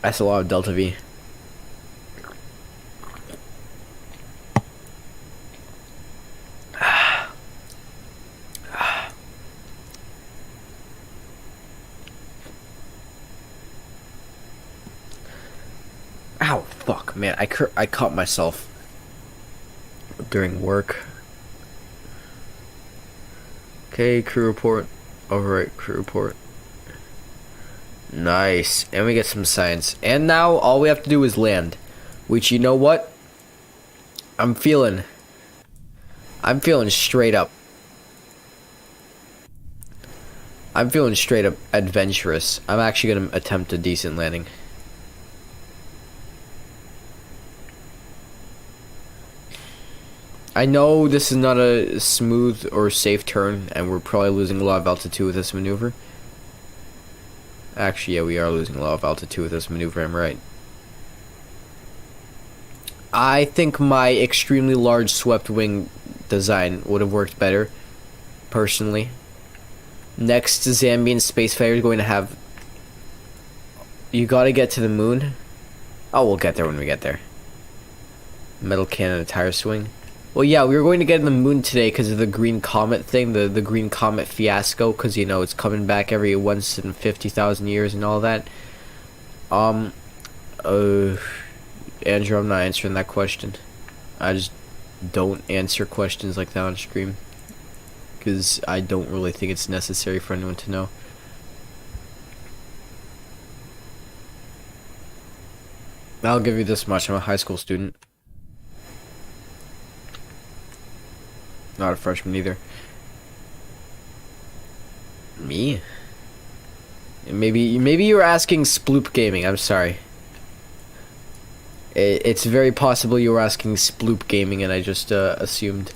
That's a lot of Delta V. Ow, fuck, man. I caught myself during work. Okay, crew report. Overwrite crew report. Nice. And we get some science. And now all we have to do is land. Which, you know what? I'm feeling straight up. I'm feeling straight up adventurous. I'm actually gonna attempt a decent landing. I know this is not a smooth or safe turn, and we're probably losing a lot of altitude with this maneuver. Actually, yeah, we are losing a lot of altitude with this maneuver, I'm right. I think my extremely large swept wing design would have worked better, personally. Next, Zambian space fighter is going to have... You gotta get to the moon. Oh, we'll get there when we get there. Metal cannon and tire swing. Well, yeah, we were going to get in the moon today because of the green comet thing, the green comet fiasco, because, you know, it's coming back every once in 50,000 years and all that. Andrew, I'm not answering that question. I just don't answer questions like that on stream, because I don't really think it's necessary for anyone to know. I'll give you this much, I'm a high school student. Not a freshman either. Me? Maybe you were asking Sploop Gaming. I'm sorry. It's very possible you were asking Sploop Gaming, and I just assumed.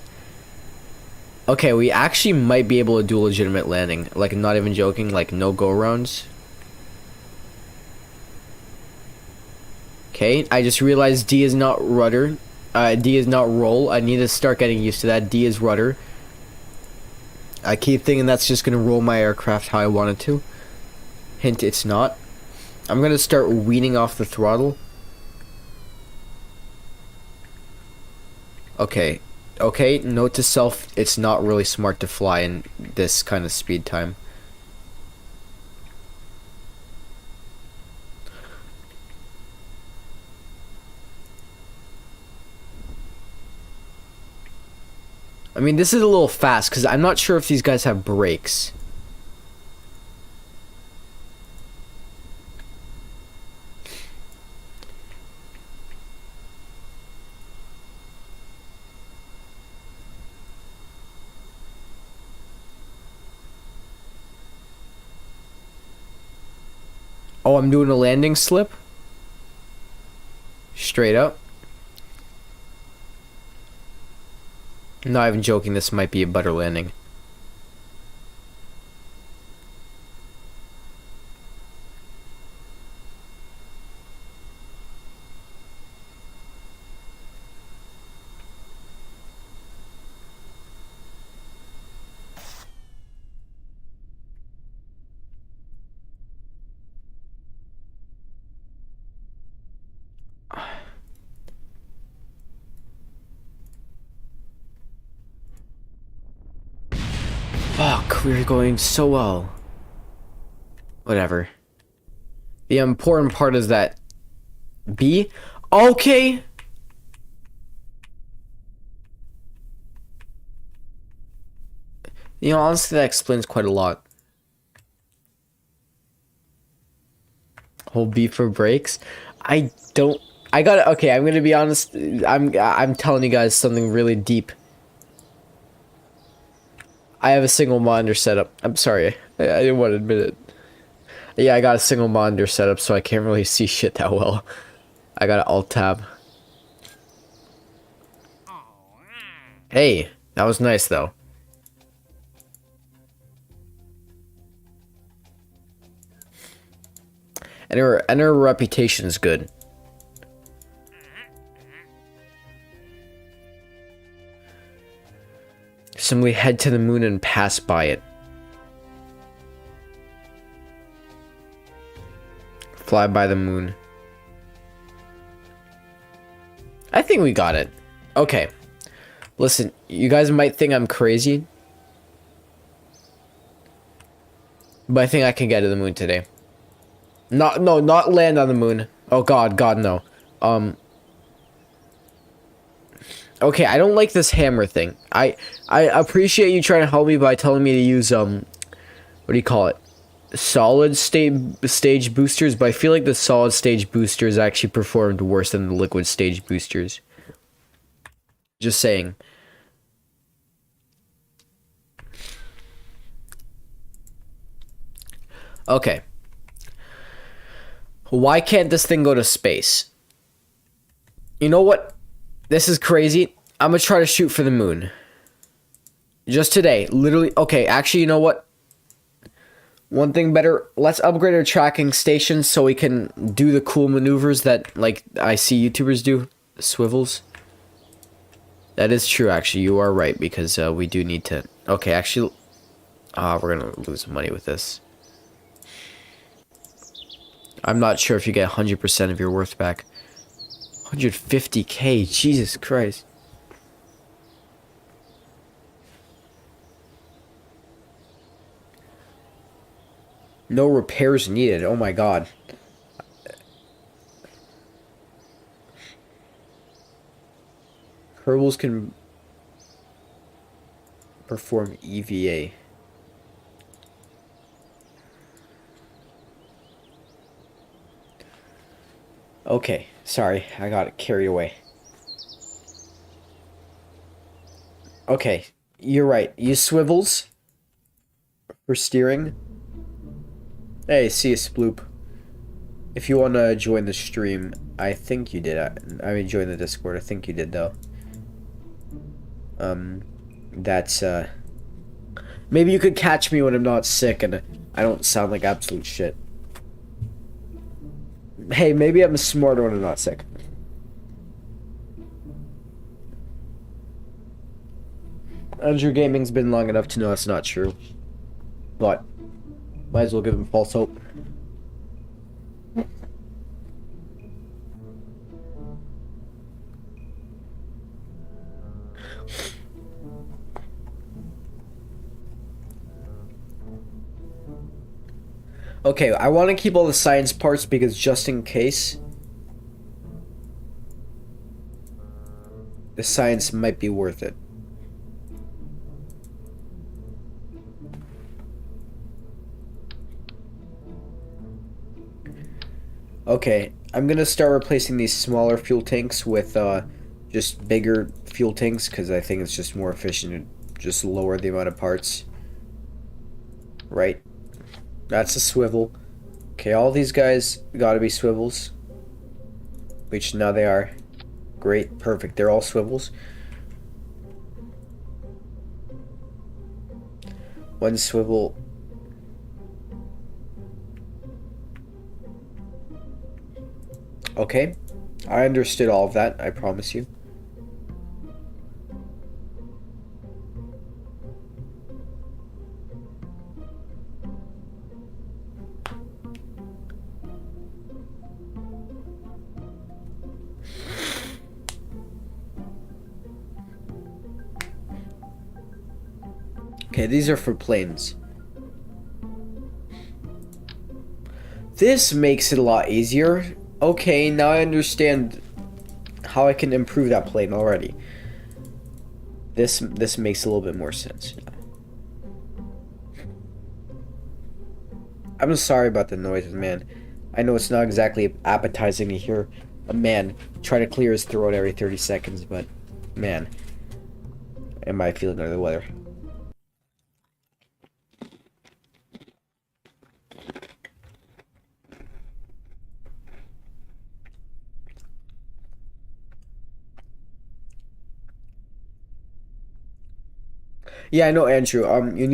Okay, we actually might be able to do a legitimate landing. Like, I'm not even joking. Like, no go-rounds. Okay, I just realized D is not rudder. D is not roll. I need to start getting used to that. D is rudder. I keep thinking that's just going to roll my aircraft how I want it to. Hint, it's not. I'm going to start weaning off the throttle. Okay. Okay, note to self, it's not really smart to fly in this kind of speed time. I mean, this is a little fast, because I'm not sure if these guys have brakes. Oh, I'm doing a landing slip? Straight up? I'm not even joking, this might be a butter landing. Fuck, we're going so well. Whatever. The important part is that B? Okay. You know, honestly, that explains quite a lot. Hold B for brakes. I don't. I got. Okay, I'm gonna be honest. I'm telling you guys something really deep. I have a single monitor setup. I'm sorry. I didn't want to admit it. Yeah, I got a single monitor setup, so I can't really see shit that well. I got an alt tab. Hey, that was nice though. And her reputation is good. Simply head to the moon and pass by it. Fly by the moon. I think we got it. Okay. Listen, you guys might think I'm crazy, but I think I can get to the moon today. Not land on the moon. Oh god, no. Okay, I don't like this hammer thing. I appreciate you trying to help me by telling me to use what do you call it? Solid stage boosters, but I feel like the solid stage boosters actually performed worse than the liquid stage boosters. Just saying. Okay. Why can't this thing go to space? You know what? This is crazy. I'm gonna try to shoot for the moon. Just today. Literally. Okay, actually, you know what? One thing better, let's upgrade our tracking station so we can do the cool maneuvers that, like, I see YouTubers do. Swivels. That is true, actually. You are right, because we do need to... Okay, actually... we're gonna lose money with this. I'm not sure if you get 100% of your worth back. 150k, Jesus Christ. No repairs needed. Oh my god. Kerbals can perform EVA. Okay, sorry, I got carried away. Okay, you're right. Use swivels for steering. Hey, see a sploop. If you want to join the stream, I think you did. I mean, join the Discord. I think you did, though. That's, maybe you could catch me when I'm not sick and I don't sound like absolute shit. Hey, maybe I'm smarter when I'm not sick. Andrew Gaming's been long enough to know that's not true. But, might as well give him false hope. Okay, I want to keep all the science parts because just in case, the science might be worth it. Okay, I'm gonna start replacing these smaller fuel tanks with just bigger fuel tanks because I think it's just more efficient to just lower the amount of parts. Right. That's a swivel. Okay, all these guys gotta be swivels. Which now they are. Great, perfect. They're all swivels. One swivel. Okay. I understood all of that, I promise you. Okay, these are for planes. This makes it a lot easier. Okay, now I understand how I can improve that plane already. This makes a little bit more sense now. I'm sorry about the noises, man. I know it's not exactly appetizing to hear a man try to clear his throat every 30 seconds, but man, am I feeling under the weather. Yeah, I know, Andrew. You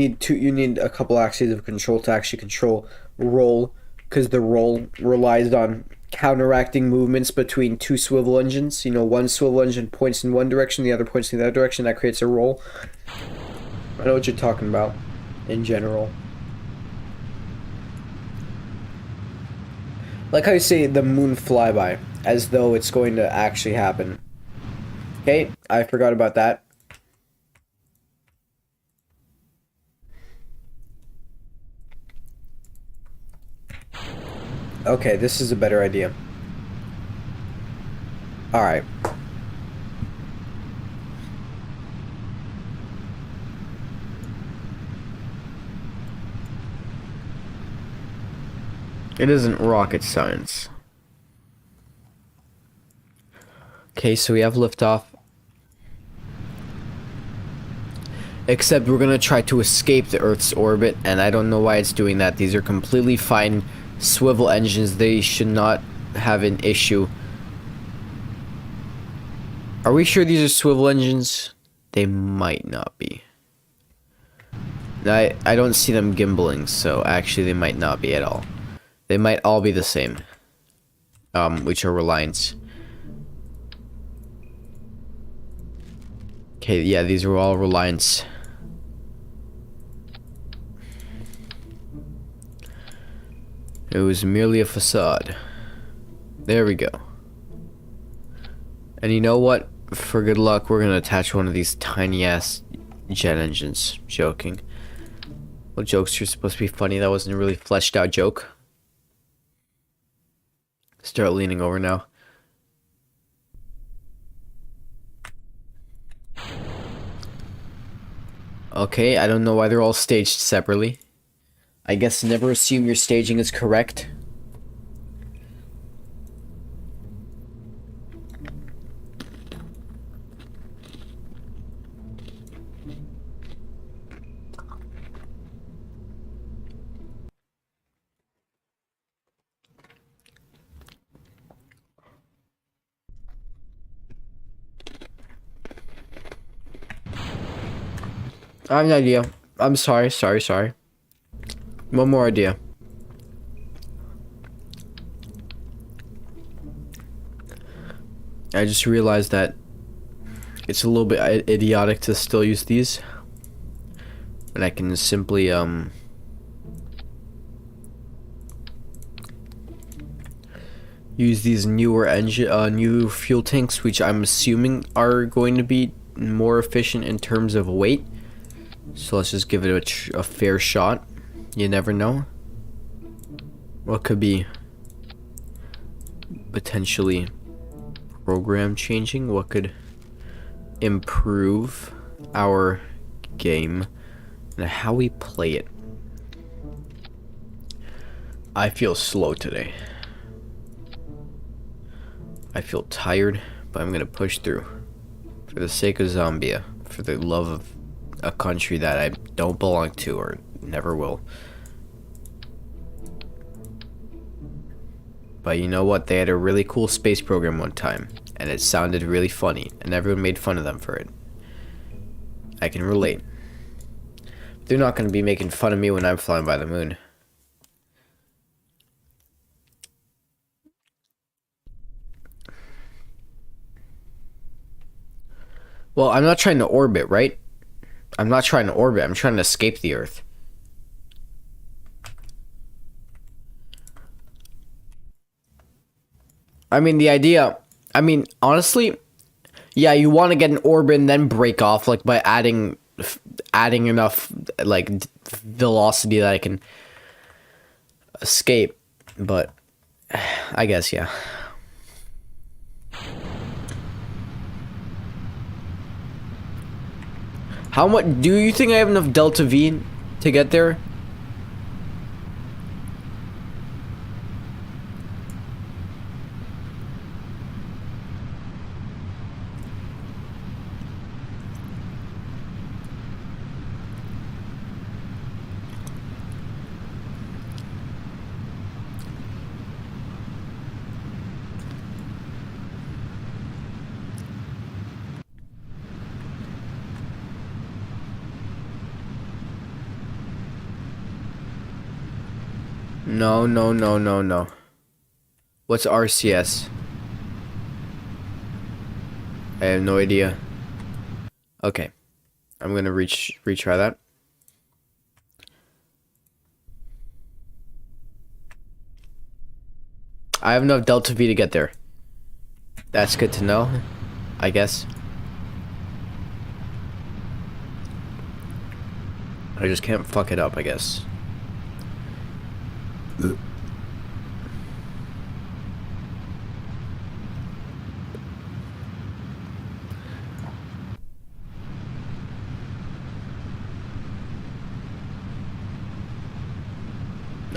need a couple axes of control to actually control roll, because the roll relies on counteracting movements between two swivel engines. You know, one swivel engine points in one direction, the other points in the other direction. That creates a roll. I know what you're talking about, in general. Like how you say the moon flyby, as though it's going to actually happen. Okay, I forgot about that. Okay, this is a better idea. Alright. It isn't rocket science. Okay, so we have liftoff. Except we're gonna try to escape the Earth's orbit, and I don't know why it's doing that. These are completely fine swivel engines. They should not have an issue. Are we sure these are swivel engines? They might not be. I don't see them gimbaling, so actually they might not be at all. They might all be the same. Which are Reliance. Okay, yeah, these are all Reliance. It was merely a facade. There we go. And you know what? For good luck, we're gonna attach one of these tiny ass jet engines. Joking. Well, jokes are supposed to be funny. That wasn't a really fleshed out joke. Start leaning over now. Okay, I don't know why they're all staged separately. I guess never assume your staging is correct. I have an idea. I'm sorry. One more idea. I just realized that it's a little bit idiotic to still use these. And I can simply, use these newer new fuel tanks, which I'm assuming are going to be more efficient in terms of weight. So let's just give it a fair shot. You never know. What could be potentially program changing? What could improve our game and how we play it? I feel slow today. I feel tired, but I'm gonna push through. For the sake of Zambia. For the love of a country that I don't belong to or never will. But you know what? They had a really cool space program one time, and it sounded really funny, and everyone made fun of them for it. I can relate. They're not going to be making fun of me when I'm flying by the moon. Well, I'm not trying to orbit, right? I'm not trying to orbit. I'm trying to escape the Earth. I mean, the idea... I mean, honestly... Yeah, you want to get an orbit and then break off, like, by adding enough, like, velocity that I can escape. But I guess, yeah. How much do you think I have enough Delta V to get there? No, no, no, no, no. What's RCS? I have no idea. Okay. I'm gonna retry that. I have enough Delta V to get there. That's good to know, I guess. I just can't fuck it up, I guess.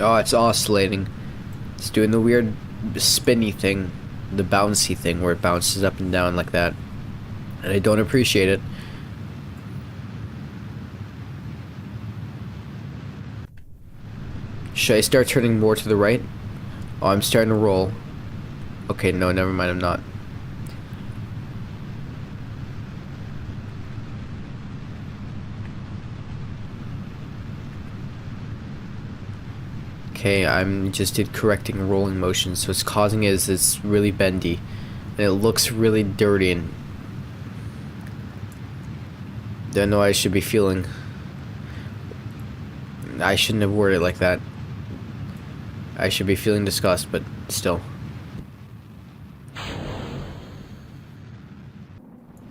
Oh, it's oscillating. It's doing the weird spinny thing, the bouncy thing where it bounces up and down like that. And I don't appreciate it. Should I start turning more to the right? Oh, I'm starting to roll. Okay, no, never mind, I'm not. Okay, I'm just did correcting rolling motion, so it's causing it is it's really bendy. And it looks really dirty and don't know I should be feeling. I shouldn't have worded it like that. I should be feeling disgust, but still.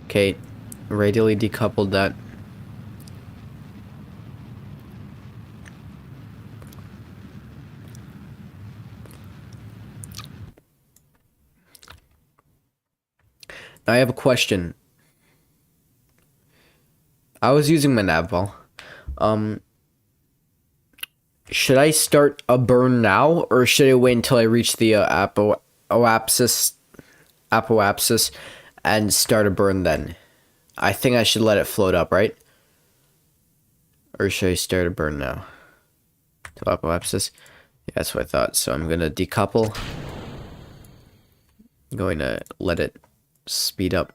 Okay, radially decoupled that. Now I have a question. I was using my nav ball. Should I start a burn now, or should I wait until I reach the apoapsis and start a burn then? I think I should let it float up, right? Or should I start a burn now? To apoapsis? Yeah, that's what I thought. So I'm gonna decouple. I'm going to let it speed up.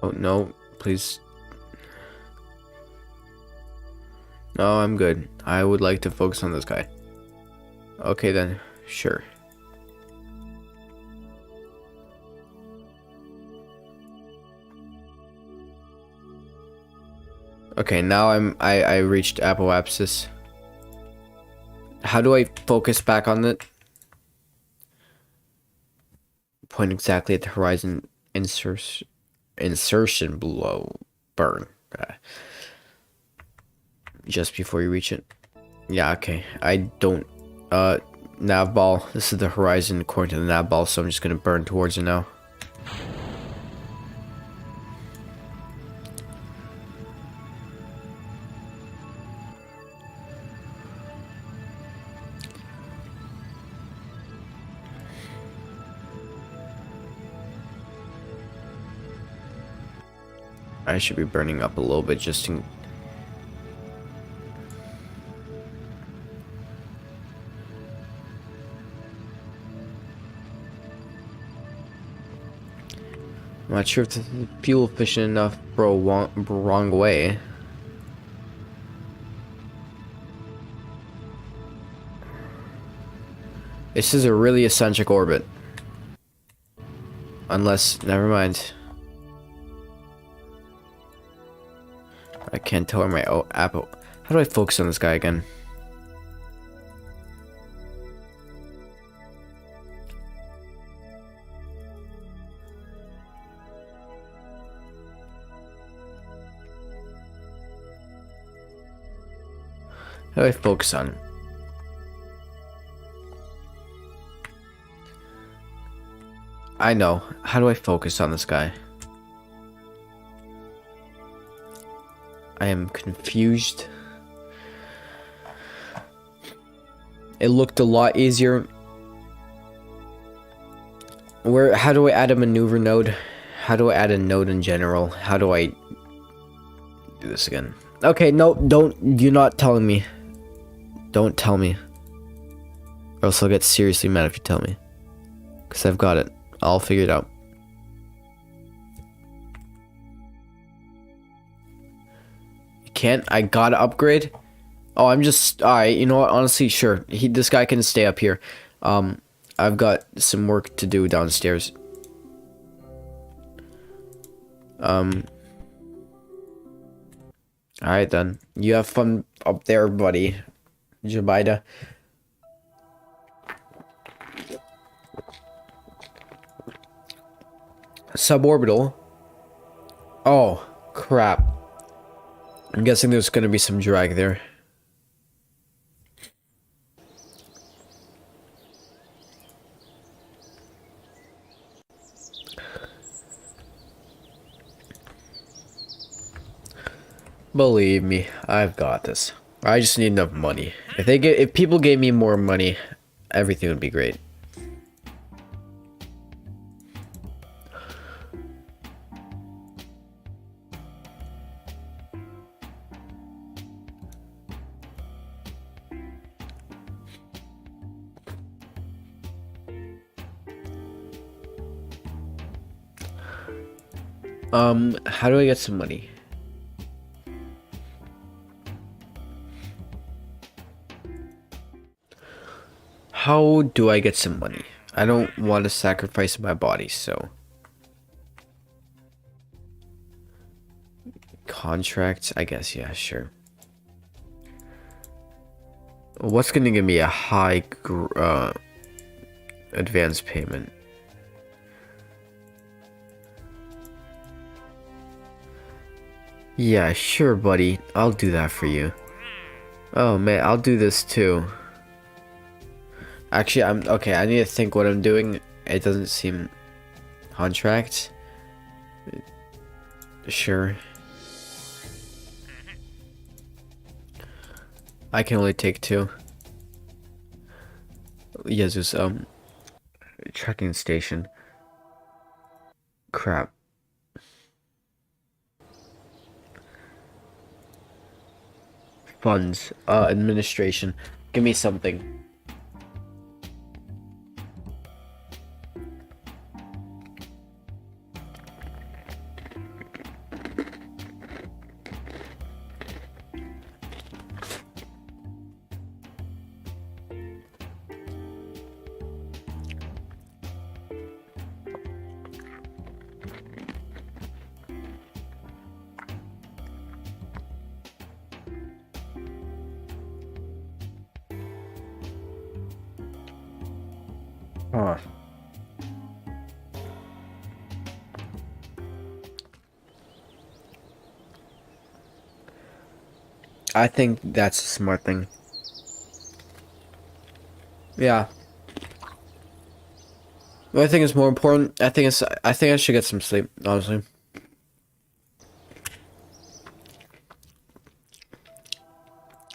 Oh, no, please. No, I'm good. I would like to focus on this guy. Okay, then. Sure. Okay, now I reached apoapsis. How do I focus back on it? Point exactly at the horizon. Insertion below burn. Just before you reach it. Yeah, okay. I don't nav ball. This is the horizon according to the nav ball, so I'm just gonna burn towards it now. I should be burning up a little bit just in... I'm not sure if this is fuel efficient enough, bro. Wrong way. This is a really eccentric orbit. Unless, never mind. I can't tell where my apple. How do I focus on this guy again? How do I focus on? I know. How do I focus on this guy? I am confused. It looked a lot easier. How do I add a maneuver node? How do I add a node in general? How do I do this again? Okay, no, you're not telling me. Don't tell me. Or else I'll get seriously mad if you tell me. Because I've got it. I'll figure it out. You can't? I gotta upgrade? Oh, I'm just... Alright, you know what? Honestly, sure. This guy can stay up here. I've got some work to do downstairs. Alright then. You have fun up there, buddy. Jabida. Suborbital. Oh, crap. I'm guessing there's gonna be some drag there. Believe me, I've got this. I just need enough money. If people gave me more money, everything would be great. How do I get some money? How do I get some money? I don't want to sacrifice my body, so... Contracts? I guess, yeah, sure. What's gonna give me a high advance payment? Yeah, sure, buddy. I'll do that for you. Oh, man, I'll do this too. Actually, okay, I need to think what I'm doing. It doesn't seem... Contract? Sure. I can only take 2. Yes, there's, tracking station. Crap. Funds. Administration. Give me something. Huh. I think that's a smart thing. Yeah. What I think is more important, I think I should get some sleep, honestly.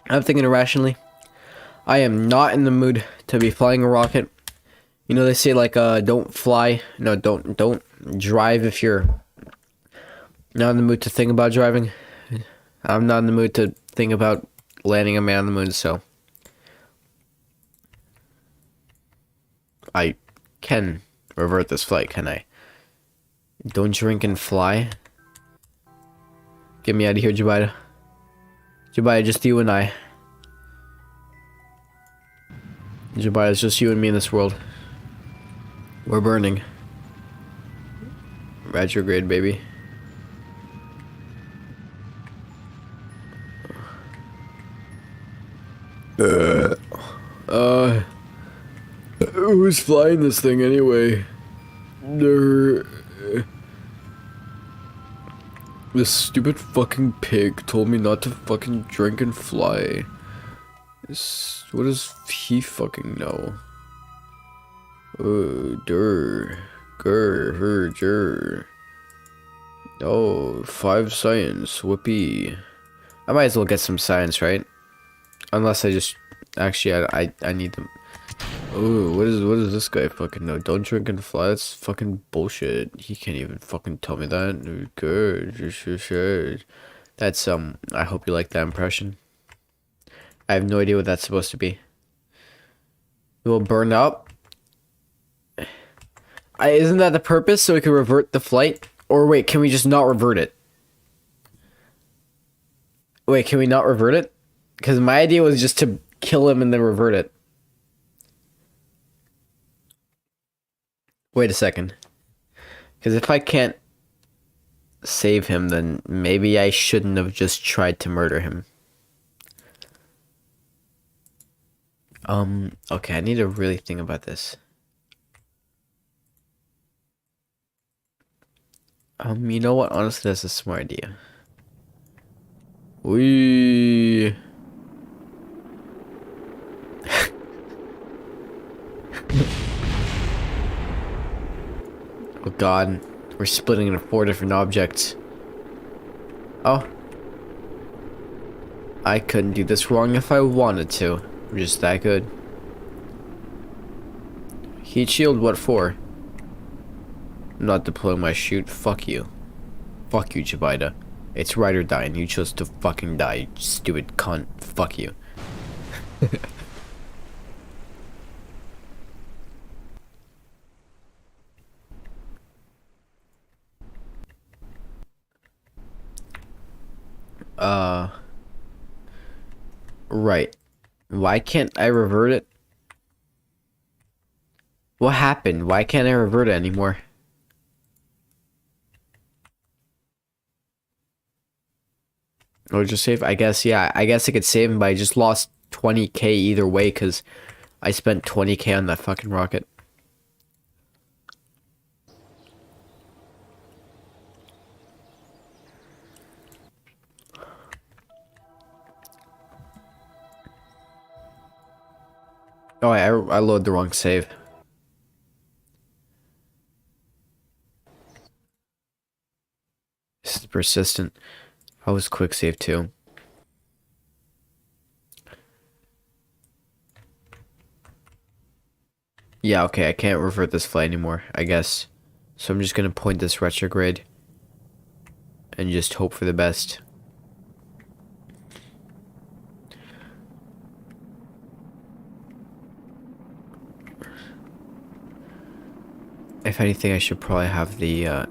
I'm thinking irrationally. I am not in the mood to be flying a rocket. You know, they say like don't fly. No, don't drive if you're not in the mood to think about driving. I'm not in the mood to think about landing a man on the moon, so I can revert this flight, can I? Don't drink and fly. Get me out of here, Jabida. Jabida, just you and I. Jabida, it's just you and me in this world. We're burning. Retrograde, baby. Who's flying this thing anyway? This stupid fucking pig told me not to fucking drink and fly. What does he fucking know? Jur. Oh, 5 science. Whoopee. I might as well get some science, right? Unless I just... Actually, I need them. Oh, what does this guy fucking know? Don't drink and fly. That's fucking bullshit. He can't even fucking tell me that. Good. That's, I hope you like that impression. I have no idea what that's supposed to be. It will burn up. Isn't that the purpose? So we can revert the flight? Or wait, can we just not revert it? Wait, can we not revert it? Because my idea was just to kill him and then revert it. Wait a second. Because if I can't save him, then maybe I shouldn't have just tried to murder him. Okay, I need to really think about this. You know what? Honestly, that's a smart idea. We. Oh god, we're splitting into 4 different objects. Oh. I couldn't do this wrong if I wanted to. I'm just that good. Heat shield, what for? I'm not deploying my chute. Fuck you. Fuck you, Jabida. It's ride or die, and you chose to fucking die, you stupid cunt. Fuck you. Right. Why can't I revert it? What happened? Why can't I revert it anymore? Or just save? I guess, yeah. I guess I could save him, but I just lost 20k either way because I spent 20k on that fucking rocket. Oh, I loaded the wrong save. This is persistent. I was quick save too. Yeah, okay, I can't revert this flight anymore, I guess. So I'm just gonna point this retrograde and just hope for the best. If anything, I should probably have the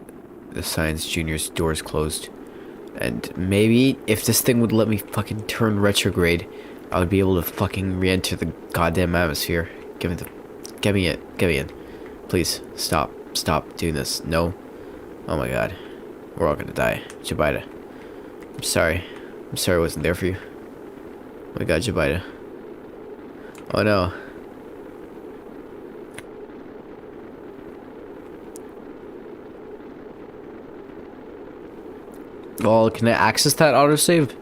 Science Junior's doors closed. And maybe if this thing would let me fucking turn retrograde, I would be able to fucking re-enter the goddamn atmosphere. Get me in. Please, stop doing this. No. Oh my god. We're all gonna die. Jabida. I'm sorry I wasn't there for you. Oh my god, Jabida. Oh no. Well, can I access that autosave?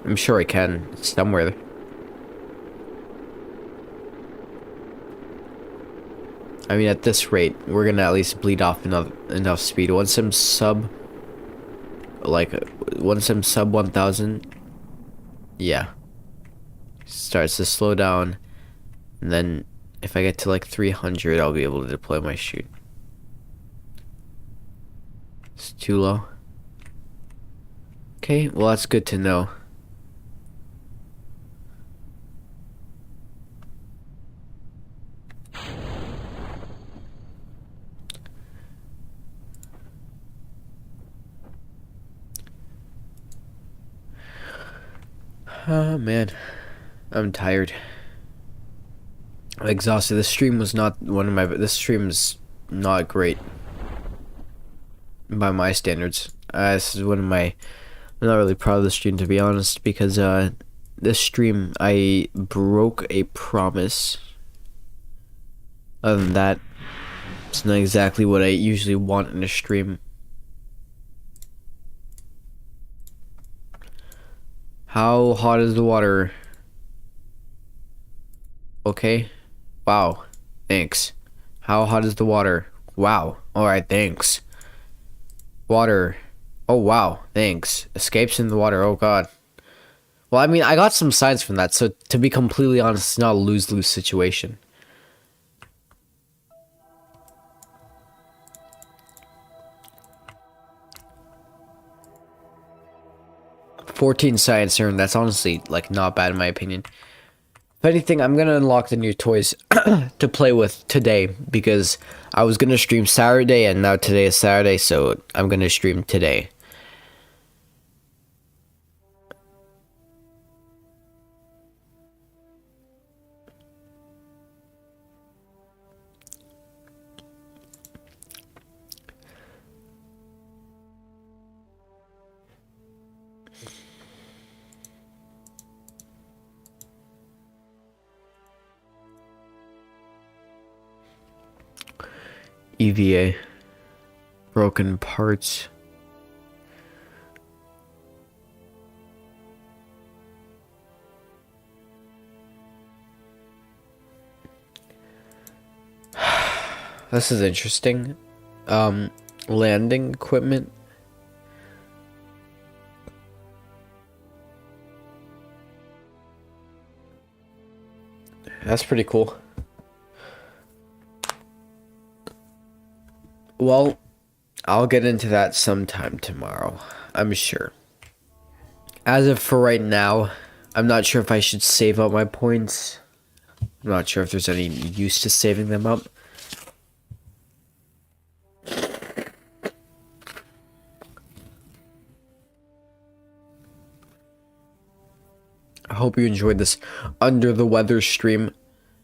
I'm sure I can. It's somewhere. I mean, at this rate, we're gonna at least bleed off enough speed. Once I'm sub 1,000, yeah, starts to slow down, and then if I get to like 300, I'll be able to deploy my chute. It's too low. Okay, well that's good to know. Oh man, I'm tired. I'm exhausted. This stream was not this stream is not great by my standards. This is one of my. I'm not really proud of the stream, to be honest, because this stream I broke a promise. Other than that, it's not exactly what I usually want in a stream. How hot is the water? Okay. Wow. Thanks. How hot is the water? Wow. Alright, thanks. Water. Oh, wow. Thanks. Escapes in the water. Oh, God. Well, I mean, I got some signs from that, so to be completely honest, it's not a lose-lose situation. $14 science earned. That's honestly, like, not bad in my opinion. If anything, I'm gonna unlock the new toys to play with today, because I was gonna stream Saturday, and now today is Saturday, so I'm gonna stream today. EVA. Broken parts. This is interesting. Landing equipment. That's pretty cool. Well, I'll get into that sometime tomorrow, I'm sure. As of for right now, I'm not sure if I should save up my points. I'm not sure if there's any use to saving them up. I hope you enjoyed this under the weather stream.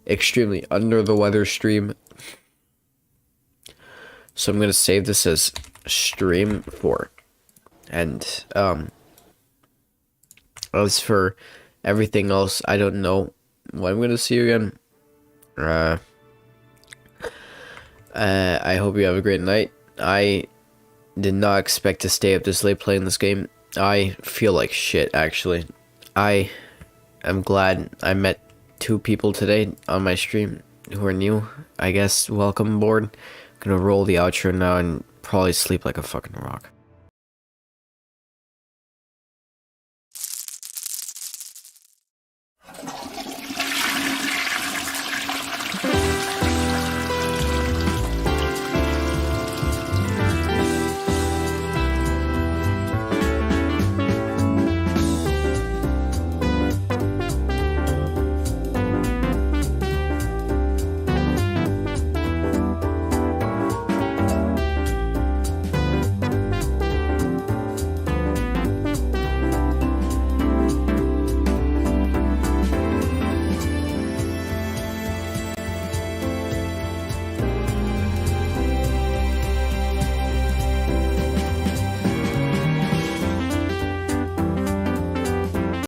Extremely under the weather stream. So I'm gonna save this as stream 4. And as for everything else, I don't know when I'm gonna see you again. I hope you have a great night. I did not expect to stay up this late playing this game. I feel like shit, actually. I am glad I met 2 people today on my stream who are new. I guess welcome aboard. Gonna roll the outro now and probably sleep like a fucking rock.